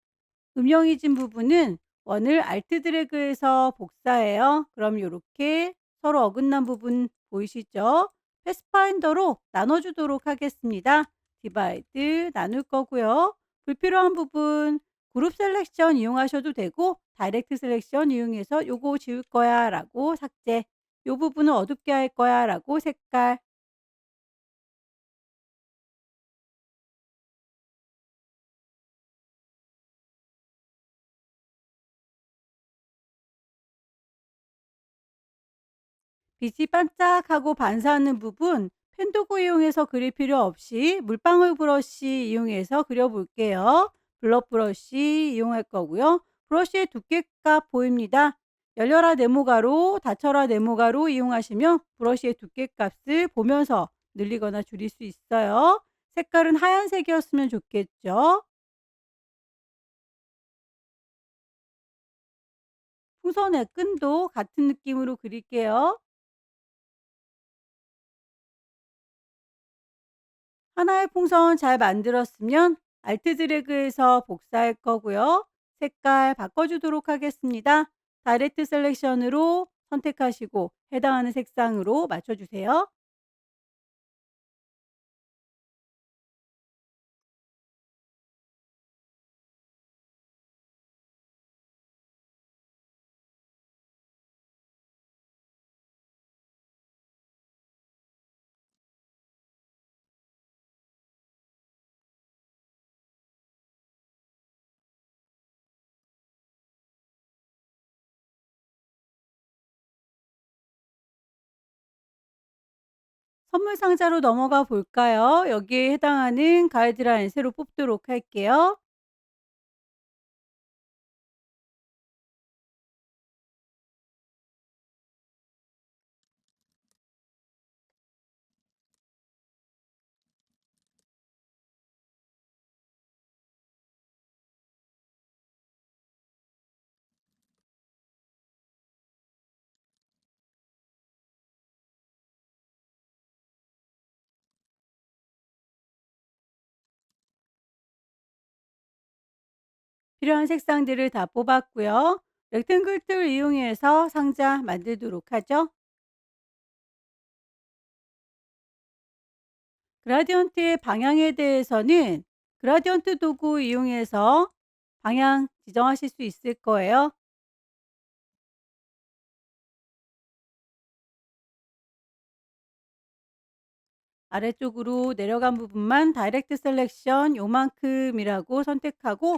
음영해진 부분은 원을 알트 드래그해서 복사해요. 그럼 요렇게 서로 어긋난 부분 보이시죠? 패스파인더로 나눠주도록 하겠습니다. 디바이드 나눌 거고요. 불필요한 부분 그룹 셀렉션 이용하셔도 되고 다이렉트 셀렉션 이용해서 요거 지울 거야 라고 삭제, 요 부분은 어둡게 할 거야 라고 색깔. 빛이 반짝하고 반사하는 부분 펜도구 이용해서 그릴 필요 없이 물방울 브러쉬 이용해서 그려 볼게요. 블럭 브러쉬 이용할 거고요. 브러쉬의 두께값 보입니다. 열려라 네모가로, 닫혀라 네모가로 이용하시면 브러쉬의 두께값을 보면서 늘리거나 줄일 수 있어요. 색깔은 하얀색이었으면 좋겠죠. 풍선의 끈도 같은 느낌으로 그릴게요. 하나의 풍선 잘 만들었으면 알트 드래그해서 복사할 거고요. 색깔 바꿔주도록 하겠습니다. 다이렉트 셀렉션으로 선택하시고 해당하는 색상으로 맞춰주세요. 선물 상자로 넘어가 볼까요? 여기에 해당하는 가이드라인 새로 뽑도록 할게요. 필요한 색상들을 다 뽑았고요. 렉탱글 툴 이용해서 상자 만들도록 하죠. 그라디언트의 방향에 대해서는 그라디언트 도구 이용해서 방향 지정하실 수 있을 거예요. 아래쪽으로 내려간 부분만 다이렉트 셀렉션 요만큼이라고 선택하고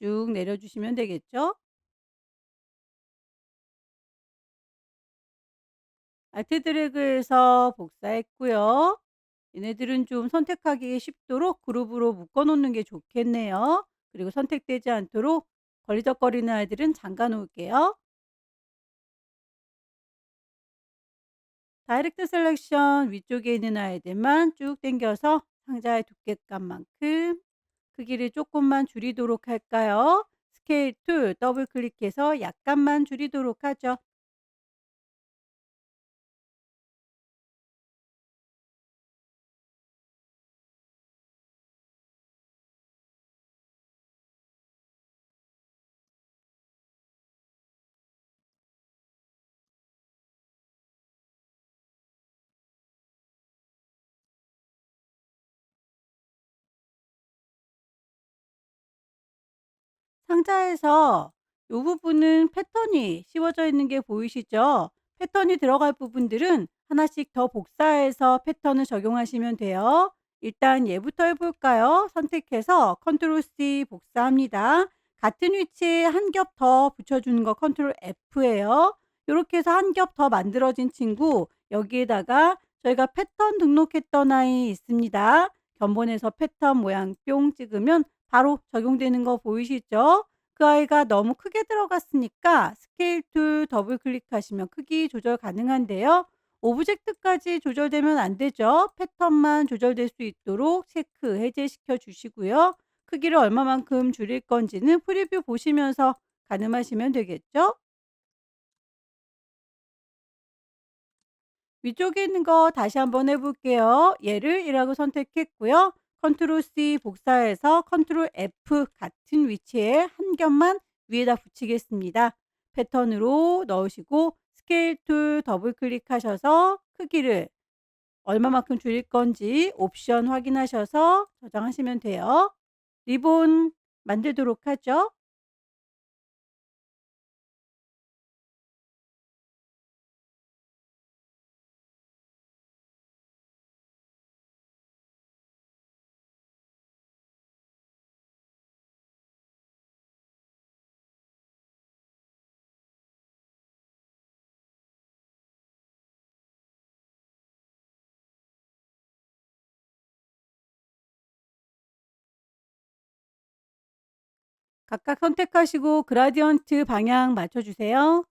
쭉 내려주시면 되겠죠. 알트 드래그해서 복사했고요. 얘네들은 좀 선택하기 쉽도록 그룹으로 묶어 놓는 게 좋겠네요. 그리고 선택되지 않도록 걸리적거리는 아이들은 잠가 놓을게요. 다이렉트 셀렉션 위쪽에 있는 아이들만 쭉 당겨서 상자의 두께감만큼 크기를 조금만 줄이도록 할까요? 스케일 툴 더블 클릭해서 약간만 줄이도록 하죠. 상자에서 이 부분은 패턴이 씌워져 있는 게 보이시죠? 패턴이 들어갈 부분들은 하나씩 더 복사해서 패턴을 적용하시면 돼요. 일단 얘부터 해볼까요? 선택해서 컨트롤 C 복사합니다. 같은 위치에 한 겹 더 붙여주는 거 컨트롤 F예요. 이렇게 해서 한 겹 더 만들어진 친구 여기에다가 저희가 패턴 등록했던 아이 있습니다. 견본에서 패턴 모양 뿅 찍으면 바로 적용되는 거 보이시죠? 그 아이가 너무 크게 들어갔으니까 스케일 툴 더블 클릭하시면 크기 조절 가능한데요. 오브젝트까지 조절되면 안 되죠. 패턴만 조절될 수 있도록 체크 해제시켜 주시고요. 크기를 얼마만큼 줄일 건지는 프리뷰 보시면서 가늠하시면 되겠죠. 위쪽에 있는 거 다시 한번 해볼게요. 얘를 1라고 선택했고요. 컨트롤 C 복사해서 컨트롤 F 같은 위치에 한 겹만 위에다 붙이겠습니다. 패턴으로 넣으시고 스케일 툴 더블 클릭하셔서 크기를 얼마만큼 줄일 건지 옵션 확인하셔서 저장하시면 돼요. 리본 만들도록 하죠. 각각 선택하시고 그라디언트 방향 맞춰주세요.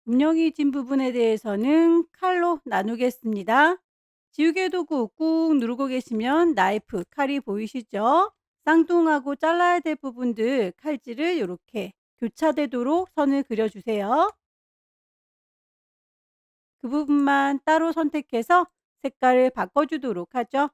음영이진 부분에 대해서는 칼로 나누겠습니다. 지우개 도구 꾹 누르고 계시면 나이프, 칼이 보이시죠? 쌍둥하고 잘라야 될 부분들 칼질을 이렇게 교차되도록 선을 그려주세요. 그 부분만 따로 선택해서 색깔을 바꿔주도록 하죠.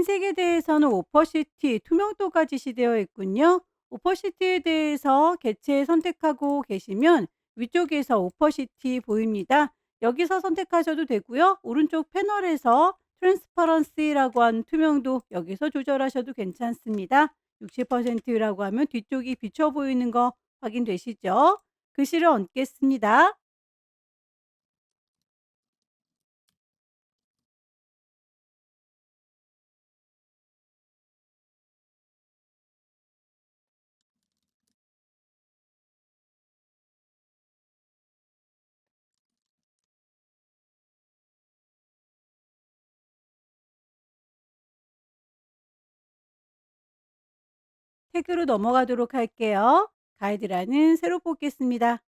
흰색에 대해서는 오퍼시티, 투명도가 지시되어 있군요. 오퍼시티에 대해서 개체 선택하고 계시면 위쪽에서 오퍼시티 보입니다. 여기서 선택하셔도 되고요. 오른쪽 패널에서 트랜스퍼런시라고 하는 투명도 여기서 조절하셔도 괜찮습니다. 60%라고 하면 뒤쪽이 비쳐 보이는 거 확인되시죠? 글씨를 얹겠습니다. 태그로 넘어가도록 할게요. 가이드라인은 새로 뽑겠습니다.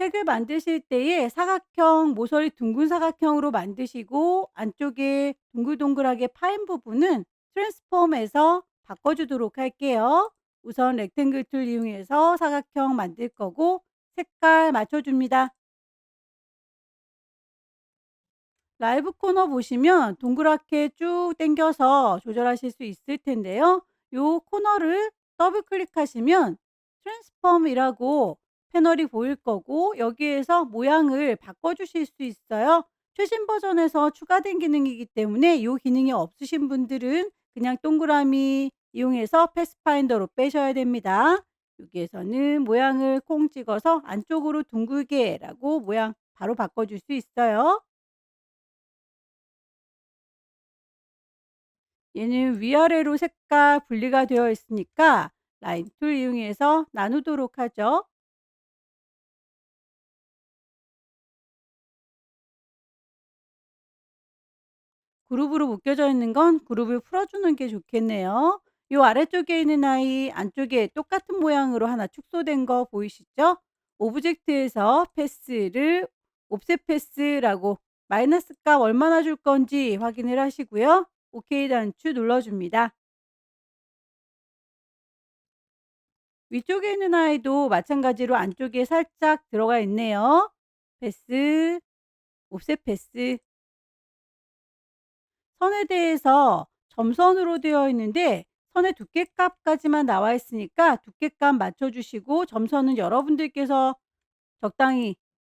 태그 만드실 때에 사각형, 모서리 둥근 사각형으로 만드시고 안쪽에 동글동글하게 파인 부분은 트랜스폼에서 바꿔주도록 할게요. 우선 렉탱글 툴 이용해서 사각형 만들 거고 색깔 맞춰줍니다. 라이브 코너 보시면 동그랗게 쭉 당겨서 조절하실 수 있을 텐데요. 요 코너를 더블 클릭하시면 트랜스폼이라고 패널이 보일 거고 여기에서 모양을 바꿔 주실 수 있어요. 최신 버전에서 추가된 기능이기 때문에 이 기능이 없으신 분들은 그냥 동그라미 이용해서 패스파인더로 빼셔야 됩니다. 여기에서는 모양을 콩 찍어서 안쪽으로 둥글게라고 모양 바로 바꿔 줄 수 있어요. 얘는 위아래로 색깔 분리가 되어 있으니까 라인 툴 이용해서 나누도록 하죠. 그룹으로 묶여져 있는 건 그룹을 풀어주는 게 좋겠네요. 요 아래쪽에 있는 아이 안쪽에 똑같은 모양으로 하나 축소된 거 보이시죠? 오브젝트에서 패스를 옵셋 패스라고 마이너스 값 얼마나 줄 건지 확인을 하시고요. 오케이 단추 눌러줍니다. 위쪽에 있는 아이도 마찬가지로 안쪽에 살짝 들어가 있네요. 패스, 옵셋 패스. 선에 대해서 점선으로 되어 있는데 선의 두께값까지만 나와 있으니까 두께값 맞춰주시고 점선은 여러분들께서 적당히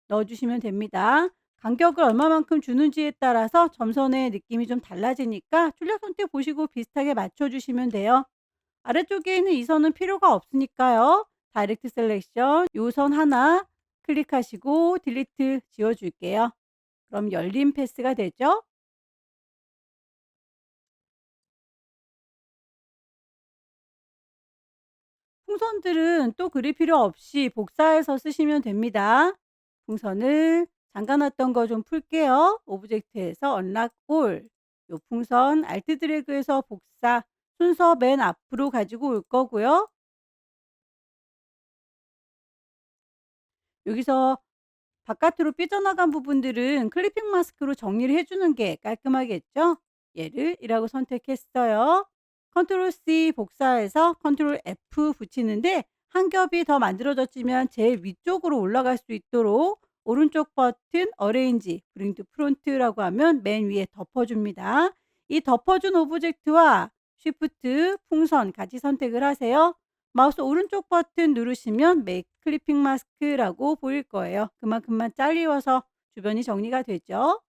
넣어주시면 됩니다. 간격을 얼마만큼 주는지에 따라서 점선의 느낌이 좀 달라지니까 출력 선택 보시고 비슷하게 맞춰주시면 돼요. 아래쪽에 있는 이 선은 필요가 없으니까요. 다이렉트 셀렉션 요 선 하나 클릭하시고 딜리트 지워줄게요. 그럼 열린 패스가 되죠. 풍선들은 또 그릴 필요 없이 복사해서 쓰시면 됩니다. 풍선을 잠가 놨던 거 좀 풀게요. 오브젝트에서 언락 올. 요 풍선 알트 드래그해서 복사 순서 맨 앞으로 가지고 올 거고요. 여기서 바깥으로 삐져나간 부분들은 클리핑 마스크로 정리를 해 주는 게 깔끔하겠죠? 얘를 이라고 선택했어요. 컨트롤 C 복사해서 컨트롤 F 붙이는데 한 겹이 더 만들어졌지만 제일 위쪽으로 올라갈 수 있도록 오른쪽 버튼 어레인지 브링 투 프론트라고 하면 맨 위에 덮어줍니다. 이 덮어준 오브젝트와 쉬프트 풍선 같이 선택을 하세요. 마우스 오른쪽 버튼 누르시면 메이크 클리핑 마스크라고 보일 거예요. 그만큼만 잘리워서 주변이 정리가 되죠.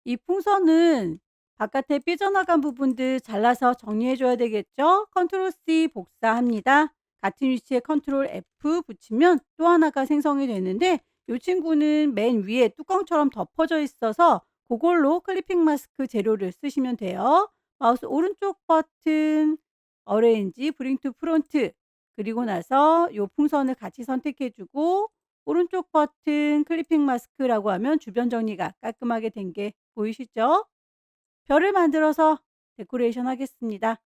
이 풍선은 바깥에 삐져나간 부분들 잘라서 정리해 줘야 되겠죠. 컨트롤 C 복사합니다. 같은 위치에 컨트롤 F 붙이면 또 하나가 생성이 되는데 이 친구는 맨 위에 뚜껑처럼 덮어져 있어서 그걸로 클리핑 마스크 재료를 쓰시면 돼요. 마우스 오른쪽 버튼 어레인지 브링 투 프론트 그리고 나서 요 풍선을 같이 선택해 주고 오른쪽 버튼 클리핑 마스크라고 하면 주변 정리가 깔끔하게 된 게 보이시죠? 별을 만들어서 데코레이션 하겠습니다.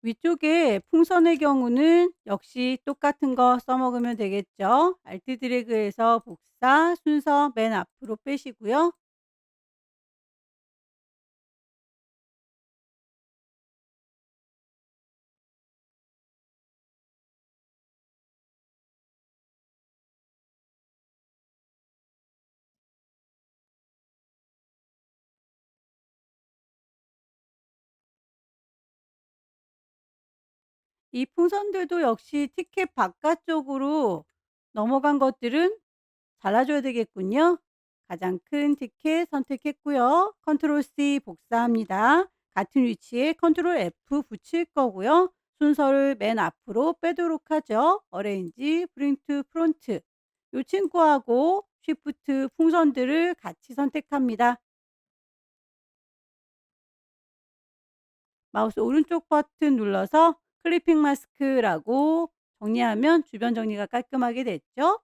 위쪽에 풍선의 경우는 역시 똑같은 거 써먹으면 되겠죠. 알트 드래그해서 복사, 순서 맨 앞으로 빼시고요. 이 풍선들도 역시 티켓 바깥쪽으로 넘어간 것들은 잘라줘야 되겠군요. 가장 큰 티켓 선택했고요. 컨트롤 C 복사합니다. 같은 위치에 컨트롤 F 붙일 거고요. 순서를 맨 앞으로 빼도록 하죠. 어레인지 프린트 프론트 이 친구하고 쉬프트 풍선들을 같이 선택합니다. 마우스 오른쪽 버튼 눌러서 클리핑 마스크라고 정리하면 주변 정리가 깔끔하게 됐죠.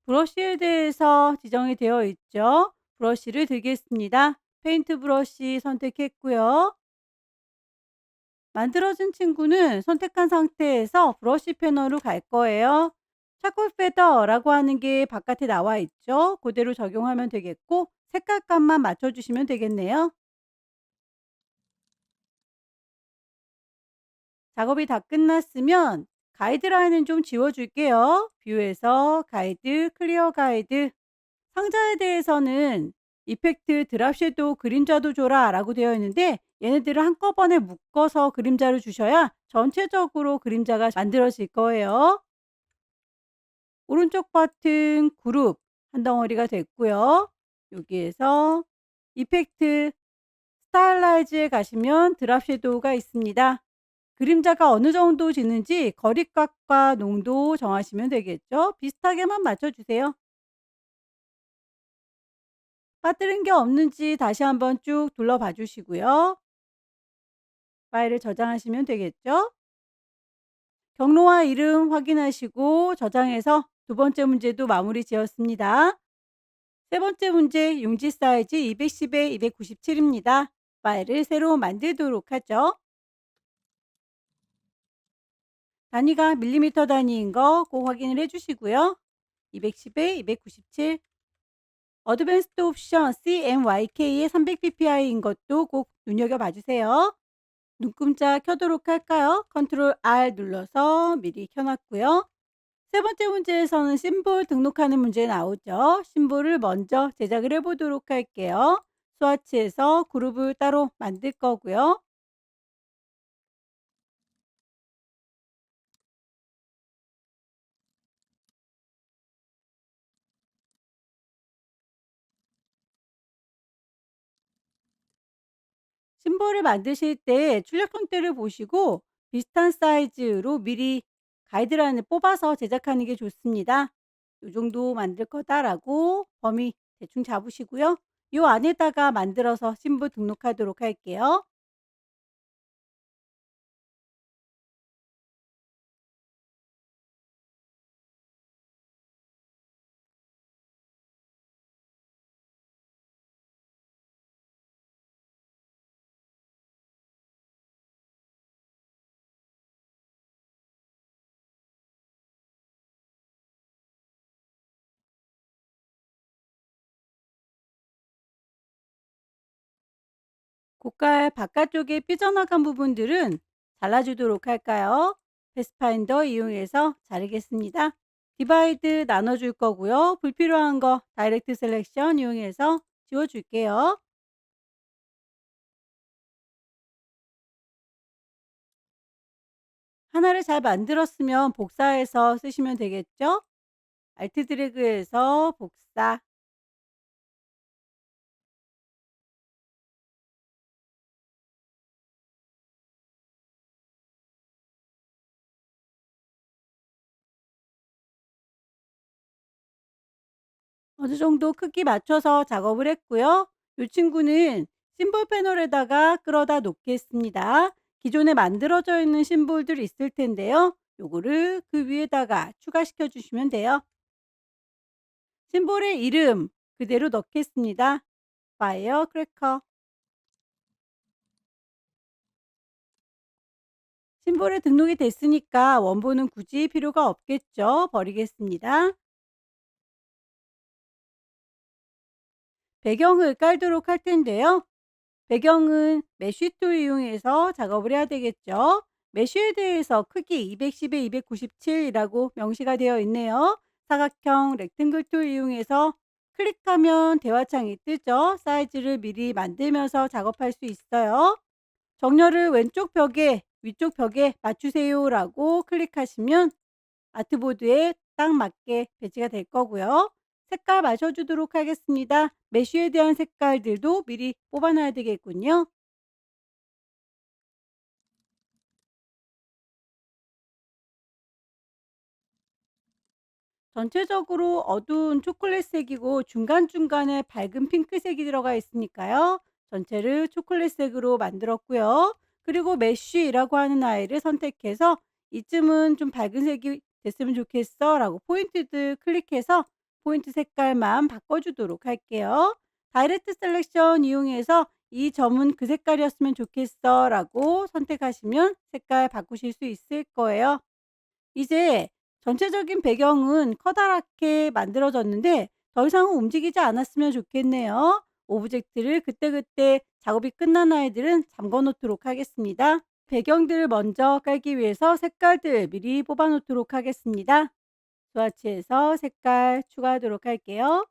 브러쉬에 대해서 지정이 되어 있죠. 브러쉬를 들겠습니다. 페인트 브러쉬 선택했고요. 만들어진 친구는 선택한 상태에서 브러쉬 패널로 갈 거예요. 차콜 페더라고 하는 게 바깥에 나와 있죠. 그대로 적용하면 되겠고 색깔감만 맞춰주시면 되겠네요. 작업이 다 끝났으면 가이드라인은 좀 지워줄게요. 뷰에서 가이드, 클리어 가이드. 상자에 대해서는 이펙트 드랍 섀도우 그림자도 줘라 라고 되어 있는데 얘네들을 한꺼번에 묶어서 그림자를 주셔야 전체적으로 그림자가 만들어질 거예요. 오른쪽 버튼 그룹 한 덩어리가 됐고요. 여기에서 이펙트, 스타일라이즈에 가시면 드랍 섀도우가 있습니다. 그림자가 어느 정도 지는지 거리값과 농도 정하시면 되겠죠. 비슷하게만 맞춰주세요. 빠뜨린 게 없는지 다시 한번 쭉 둘러봐 주시고요. 파일을 저장하시면 되겠죠. 경로와 이름 확인하시고 저장해서 두 번째 문제도 마무리 지었습니다. 세 번째 문제 용지 사이즈 210에 297입니다. 파일을 새로 만들도록 하죠. 단위가 밀리미터 단위인 거 꼭 확인을 해 주시고요. 210에 297 어드밴스드 옵션 CMYK의 300ppi인 것도 꼭 눈여겨봐 주세요. 눈금자 켜도록 할까요? 컨트롤 R 눌러서 미리 켜놨고요. 세 번째 문제에서는 심볼 등록하는 문제 나오죠. 심볼을 먼저 제작을 해보도록 할게요. 스와치에서 그룹을 따로 만들 거고요. 심볼을 만드실 때 출력 형태를 보시고 비슷한 사이즈로 미리 가이드라인을 뽑아서 제작하는 게 좋습니다. 요 정도 만들 거다라고 범위 대충 잡으시고요. 요 안에다가 만들어서 심볼 등록하도록 할게요. 고깔 바깥쪽에 삐져나간 부분들은 잘라주도록 할까요? 패스파인더 이용해서 자르겠습니다. 디바이드 나눠줄 거고요. 불필요한 거 다이렉트 셀렉션 이용해서 지워줄게요. 하나를 잘 만들었으면 복사해서 쓰시면 되겠죠? 알트 드래그해서 복사. 어느 정도 크기 맞춰서 작업을 했고요. 이 친구는 심볼 패널에다가 끌어다 놓겠습니다. 기존에 만들어져 있는 심볼들이 있을 텐데요. 요거를 그 위에다가 추가시켜 주시면 돼요. 심볼의 이름 그대로 넣겠습니다. 파이어 크래커. 심볼에 등록이 됐으니까 원본은 굳이 필요가 없겠죠. 버리겠습니다. 배경을 깔도록 할 텐데요. 배경은 메쉬 툴 이용해서 작업을 해야 되겠죠. 메쉬에 대해서 크기 210에 297이라고 명시가 되어 있네요. 사각형 렉탱글 툴 이용해서 클릭하면 대화창이 뜨죠. 사이즈를 미리 만들면서 작업할 수 있어요. 정렬을 왼쪽 벽에 위쪽 벽에 맞추세요라고 클릭하시면 아트보드에 딱 맞게 배치가 될 거고요. 색깔 맞춰주도록 하겠습니다. 메쉬에 대한 색깔들도 미리 뽑아놔야 되겠군요. 전체적으로 어두운 초콜릿색이고 중간중간에 밝은 핑크색이 들어가 있으니까요. 전체를 초콜릿색으로 만들었고요. 그리고 메쉬라고 하는 아이를 선택해서 이쯤은 좀 밝은 색이 됐으면 좋겠어 라고 포인트들 클릭해서 포인트 색깔만 바꿔주도록 할게요. 다이렉트 셀렉션 이용해서 이 점은 그 색깔이었으면 좋겠어 라고 선택하시면 색깔 바꾸실 수 있을 거예요. 이제 전체적인 배경은 커다랗게 만들어졌는데 더 이상은 움직이지 않았으면 좋겠네요. 오브젝트를 그때그때 작업이 끝난 아이들은 잠궈 놓도록 하겠습니다. 배경들을 먼저 깔기 위해서 색깔들 미리 뽑아 놓도록 하겠습니다. 스와치에서 색깔 추가하도록 할게요.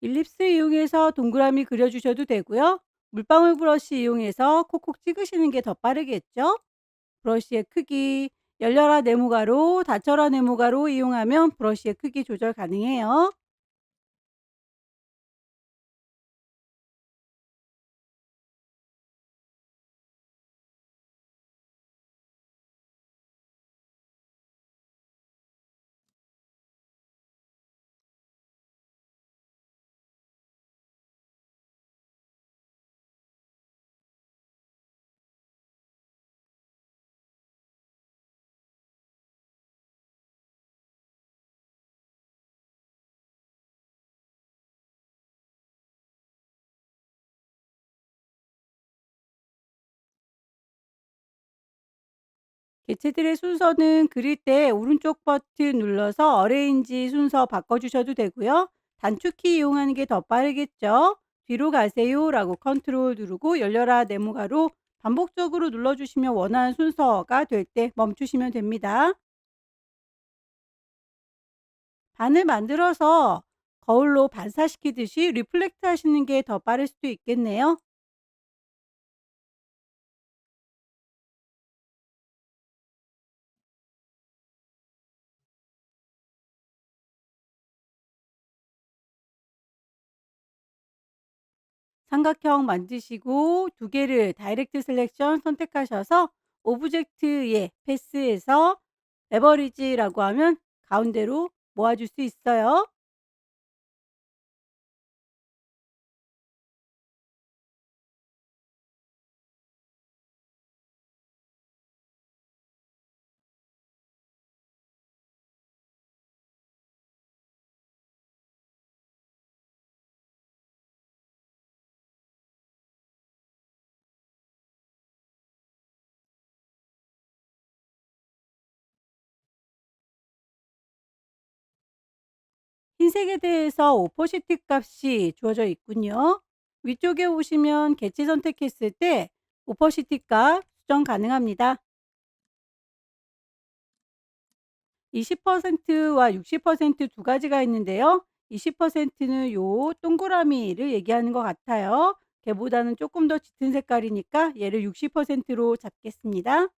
일립스 이용해서 동그라미 그려주셔도 되고요. 물방울 브러쉬 이용해서 콕콕 찍으시는 게 더 빠르겠죠? 브러쉬의 크기, 열려라 네모가로, 닫혀라 네모가로 이용하면 브러쉬의 크기 조절 가능해요. 개체들의 순서는 그릴 때 오른쪽 버튼 눌러서 어레인지 순서 바꿔주셔도 되고요. 단축키 이용하는 게 더 빠르겠죠. 뒤로 가세요라고 컨트롤 누르고 열려라 네모가로 반복적으로 눌러주시면 원하는 순서가 될 때 멈추시면 됩니다. 반을 만들어서 거울로 반사시키듯이 리플렉트 하시는 게 더 빠를 수도 있겠네요. 삼각형 만드시고 두 개를 다이렉트 셀렉션 선택하셔서 오브젝트에 패스해서 레버리지라고 하면 가운데로 모아줄 수 있어요. 흰색에 대해서 오퍼시티 값이 주어져 있군요. 위쪽에 보시면 개체 선택했을 때 오퍼시티 값 수정 가능합니다. 20%와 60%두 가지가 있는데요. 20%는 요 동그라미를 얘기하는 것 같아요. 걔보다는 조금 더 짙은 색깔이니까 얘를 60%로 잡겠습니다.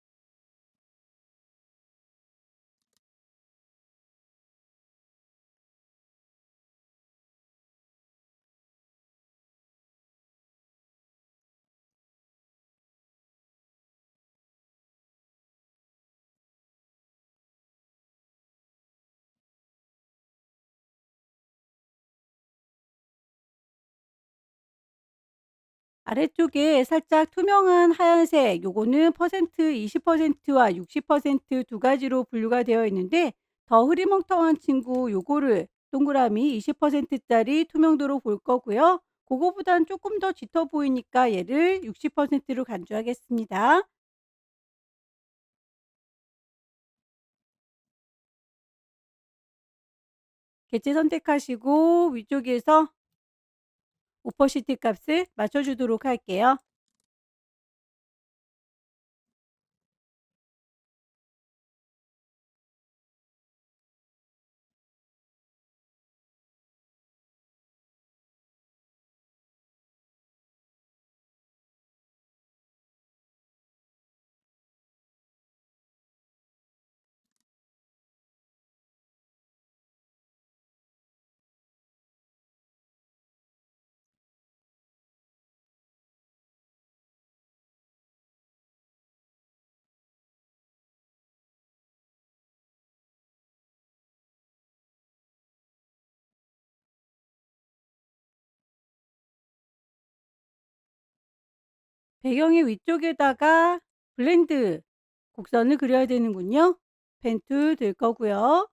아래쪽에 살짝 투명한 하얀색 요거는 퍼센트 20%와 60%두 가지로 분류가 되어 있는데 더 흐리멍텅한 친구 요거를 동그라미 20% 짜리 투명도로 볼 거고요. 그거보단 조금 더 짙어 보이니까 얘를 60%로 간주하겠습니다. 개체 선택하시고 위쪽에서 오퍼시티 값을 맞춰주도록 할게요. 배경의 위쪽에다가 블렌드 곡선을 그려야 되는군요. 펜 툴 들 거고요.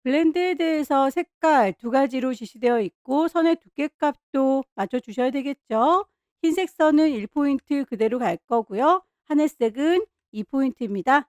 블렌드에 대해서 색깔 두 가지로 지시되어 있고 선의 두께값도 맞춰 주셔야 되겠죠. 흰색 선은 1포인트 그대로 갈 거고요. 하늘색은 2포인트입니다.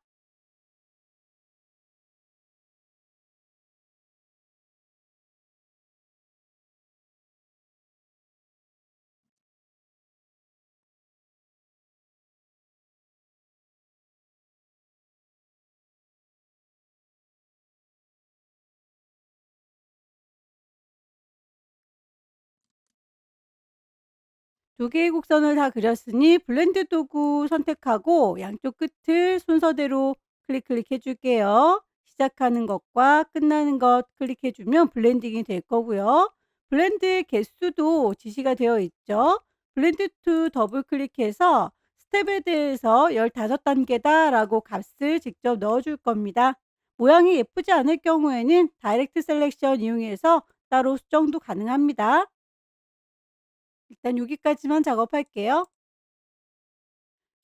두 개의 곡선을 다 그렸으니 블렌드 도구 선택하고 양쪽 끝을 순서대로 클릭해 줄게요. 시작하는 것과 끝나는 것 클릭해 주면 블렌딩이 될 거고요. 블렌드 개수도 지시가 되어 있죠. 블렌드 투 더블 클릭해서 스텝에 대해서 15단계다 라고 값을 직접 넣어 줄 겁니다. 모양이 예쁘지 않을 경우에는 다이렉트 셀렉션 이용해서 따로 수정도 가능합니다. 일단 여기까지만 작업할게요.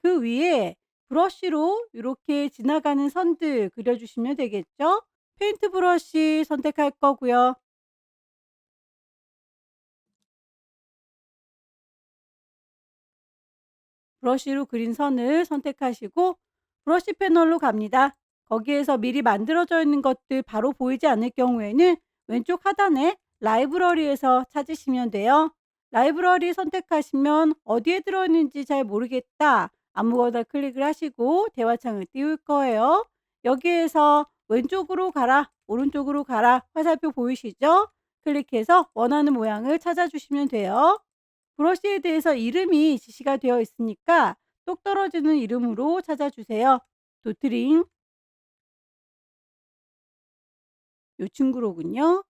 그 위에 브러쉬로 이렇게 지나가는 선들 그려주시면 되겠죠? 페인트 브러쉬 선택할 거고요. 브러쉬로 그린 선을 선택하시고 브러쉬 패널로 갑니다. 거기에서 미리 만들어져 있는 것들 바로 보이지 않을 경우에는 왼쪽 하단에 라이브러리에서 찾으시면 돼요. 라이브러리 선택하시면 어디에 들어있는지 잘 모르겠다. 아무거나 클릭을 하시고 대화창을 띄울 거예요. 여기에서 왼쪽으로 가라, 오른쪽으로 가라 화살표 보이시죠? 클릭해서 원하는 모양을 찾아주시면 돼요. 브러쉬에 대해서 이름이 지시가 되어 있으니까 똑 떨어지는 이름으로 찾아주세요. 도트링, 요 친구로군요.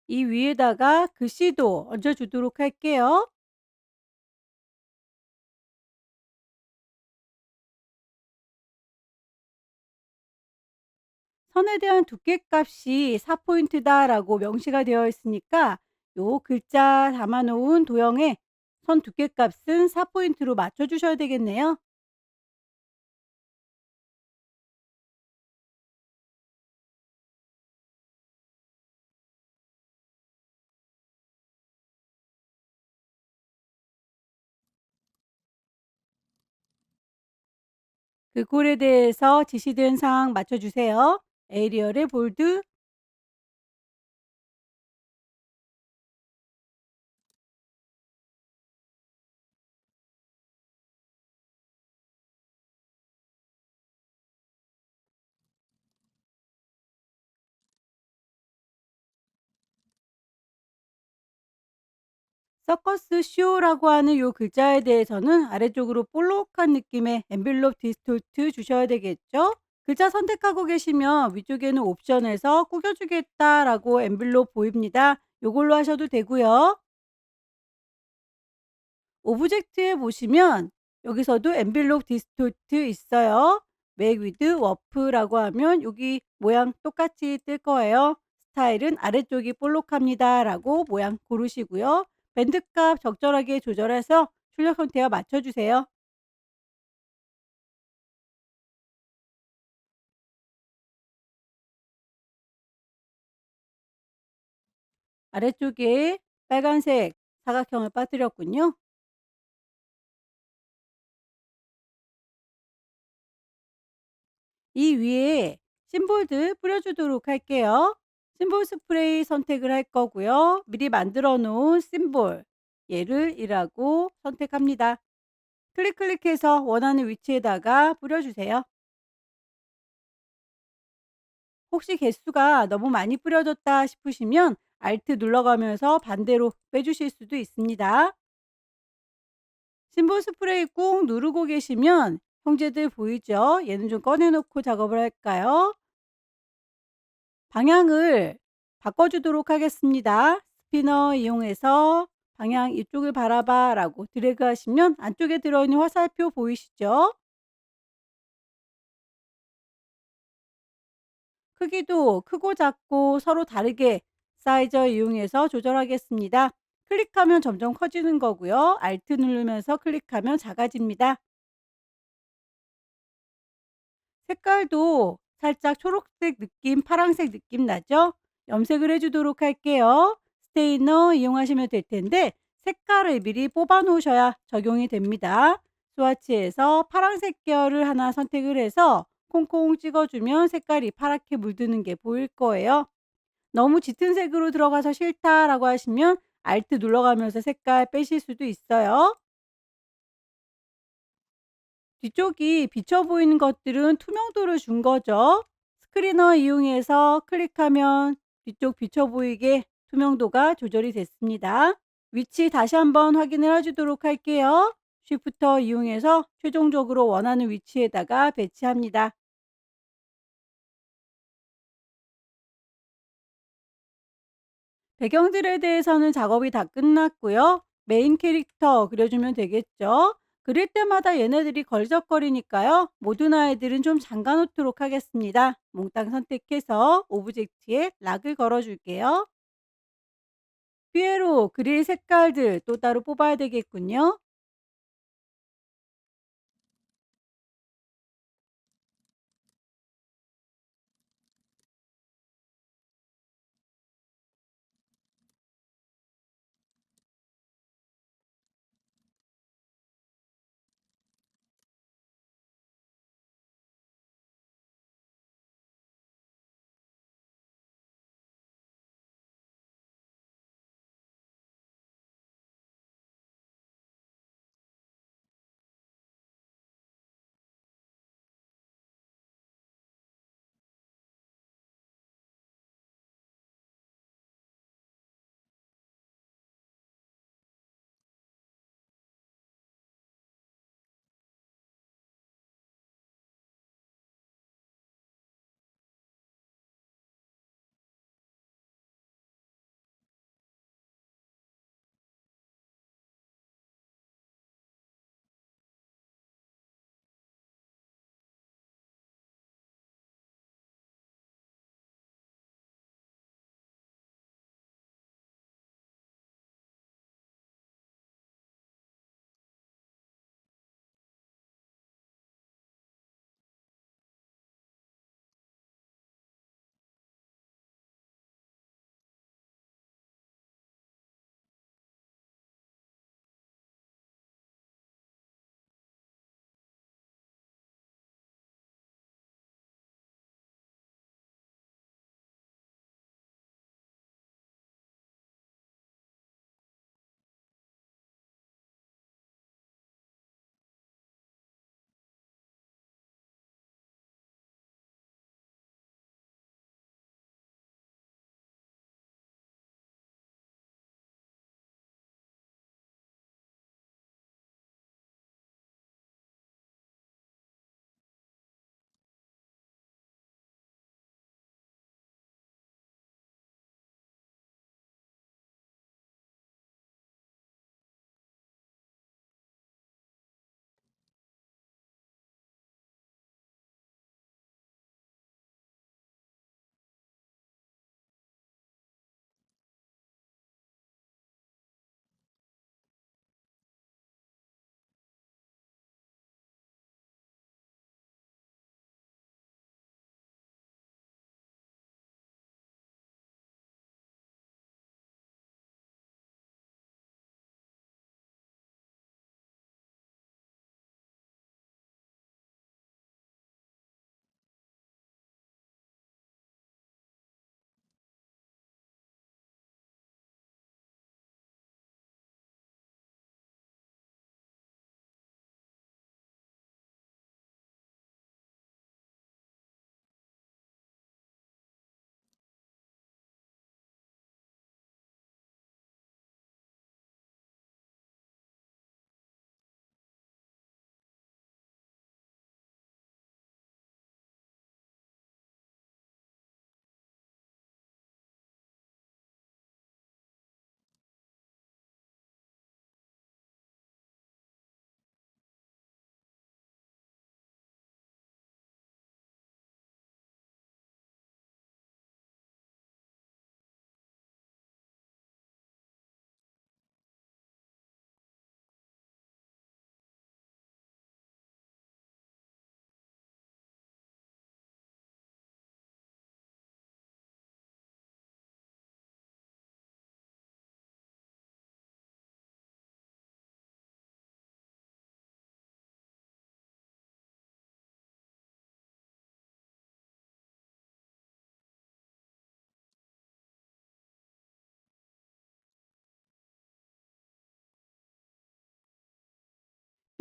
이 위에다가 글씨도 얹어주도록 할게요. 선에 대한 두께값이 4포인트다라고 명시가 되어 있으니까 요 글자 담아놓은 도형에 선 두께값은 4포인트로 맞춰주셔야 되겠네요. 그 꼴에 대해서 지시된 사항 맞춰주세요. 에리얼의 볼드, 서커스 쇼라고 하는 요 글자에 대해서는 아래쪽으로 볼록한 느낌의 엔벨롭 디스토트 주셔야 되겠죠? 글자 선택하고 계시면 위쪽에는 옵션에서 꾸겨주겠다라고 엔벨롭 보입니다. 요걸로 하셔도 되고요. 오브젝트에 보시면 여기서도 엔벨롭 디스토트 있어요. 맥 위드 워프라고 하면 여기 모양 똑같이 뜰 거예요. 스타일은 아래쪽이 볼록합니다라고 모양 고르시고요. 밴드값 적절하게 조절해서 출력 형태와 맞춰주세요. 아래쪽에 빨간색 사각형을 빠뜨렸군요. 이 위에 심볼들 뿌려주도록 할게요. 심볼 스프레이 선택을 할 거고요. 미리 만들어 놓은 심볼 얘를 이라고 선택합니다. 클릭해서 원하는 위치에다가 뿌려주세요. 혹시 개수가 너무 많이 뿌려졌다 싶으시면 Alt 눌러가면서 반대로 빼주실 수도 있습니다. 심볼 스프레이 꾹 누르고 계시면 형제들 보이죠? 얘는 좀 꺼내놓고 작업을 할까요? 방향을 바꿔주도록 하겠습니다. 스피너 이용해서 방향 이쪽을 바라봐 라고 드래그 하시면 안쪽에 들어있는 화살표 보이시죠? 크기도 크고 작고 서로 다르게 사이저 이용해서 조절하겠습니다. 클릭하면 점점 커지는 거고요. Alt 누르면서 클릭하면 작아집니다. 색깔도 살짝 초록색 느낌, 파란색 느낌 나죠? 염색을 해 주도록 할게요. 스테이너 이용하시면 될 텐데 색깔을 미리 뽑아 놓으셔야 적용이 됩니다. 스와치에서 파란색 계열을 하나 선택을 해서 콩콩 찍어 주면 색깔이 파랗게 물드는 게 보일 거예요. 너무 짙은 색으로 들어가서 싫다라고 하시면 Alt 눌러가면서 색깔 빼실 수도 있어요. 뒤쪽이 비쳐 보이는 것들은 투명도를 준 거죠. 스크리너 이용해서 클릭하면 뒤쪽 비쳐 보이게 투명도가 조절이 됐습니다. 위치 다시 한번 확인을 해 주도록 할게요. 쉬프터 이용해서 최종적으로 원하는 위치에다가 배치합니다. 배경들에 대해서는 작업이 다 끝났고요. 메인 캐릭터 그려주면 되겠죠. 그릴 때마다 얘네들이 걸적거리니까요. 모든 아이들은 좀 잠가 놓도록 하겠습니다. 몽땅 선택해서 오브젝트에 락을 걸어줄게요. 피에로 그릴 색깔들 또 따로 뽑아야 되겠군요.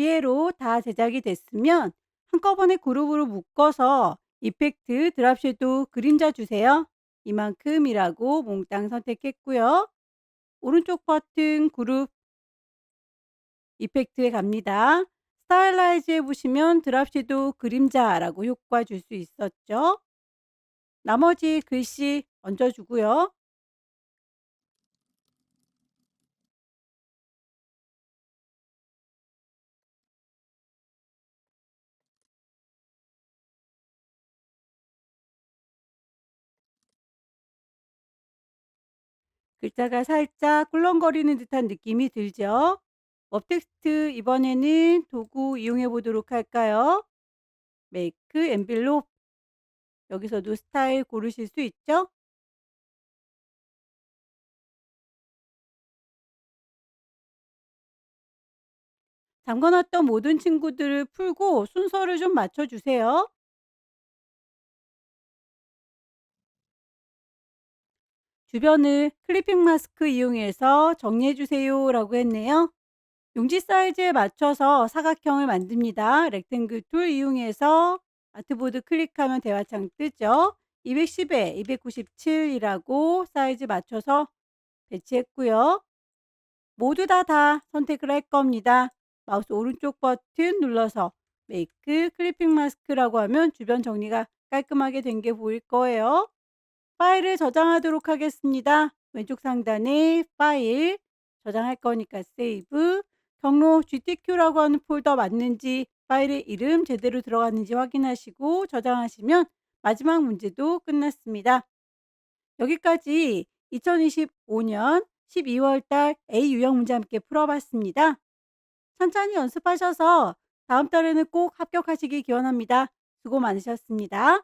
뒤에로 다 제작이 됐으면 한꺼번에 그룹으로 묶어서 이펙트 드랍 섀도우 그림자 주세요. 이만큼이라고 몽땅 선택했고요. 오른쪽 버튼 그룹 이펙트에 갑니다. 스타일라이즈에 보시면 드랍 섀도우 그림자라고 효과 줄 수 있었죠. 나머지 글씨 얹어주고요. 글자가 살짝 꿀렁거리는 듯한 느낌이 들죠. 업텍스트 이번에는 도구 이용해 보도록 할까요? 메이크 엔빌롭 여기서도 스타일 고르실 수 있죠. 잠궈놨던 모든 친구들을 풀고 순서를 좀 맞춰주세요. 주변을 클리핑 마스크 이용해서 정리해 주세요 라고 했네요. 용지 사이즈에 맞춰서 사각형을 만듭니다. 렉탱글 툴 이용해서 아트보드 클릭하면 대화창 뜨죠. 210에 297이라고 사이즈 맞춰서 배치했고요. 모두 다 선택을 할 겁니다. 마우스 오른쪽 버튼 눌러서 메이크 클리핑 마스크라고 하면 주변 정리가 깔끔하게 된 게 보일 거예요. 파일을 저장하도록 하겠습니다. 왼쪽 상단에 파일 저장할 거니까 세이브 경로 GTQ라고 하는 폴더 맞는지 파일의 이름 제대로 들어갔는지 확인하시고 저장하시면 마지막 문제도 끝났습니다. 여기까지 2025년 12월 달 A 유형 문제 함께 풀어봤습니다. 천천히 연습하셔서 다음 달에는 꼭 합격하시기 기원합니다. 수고 많으셨습니다.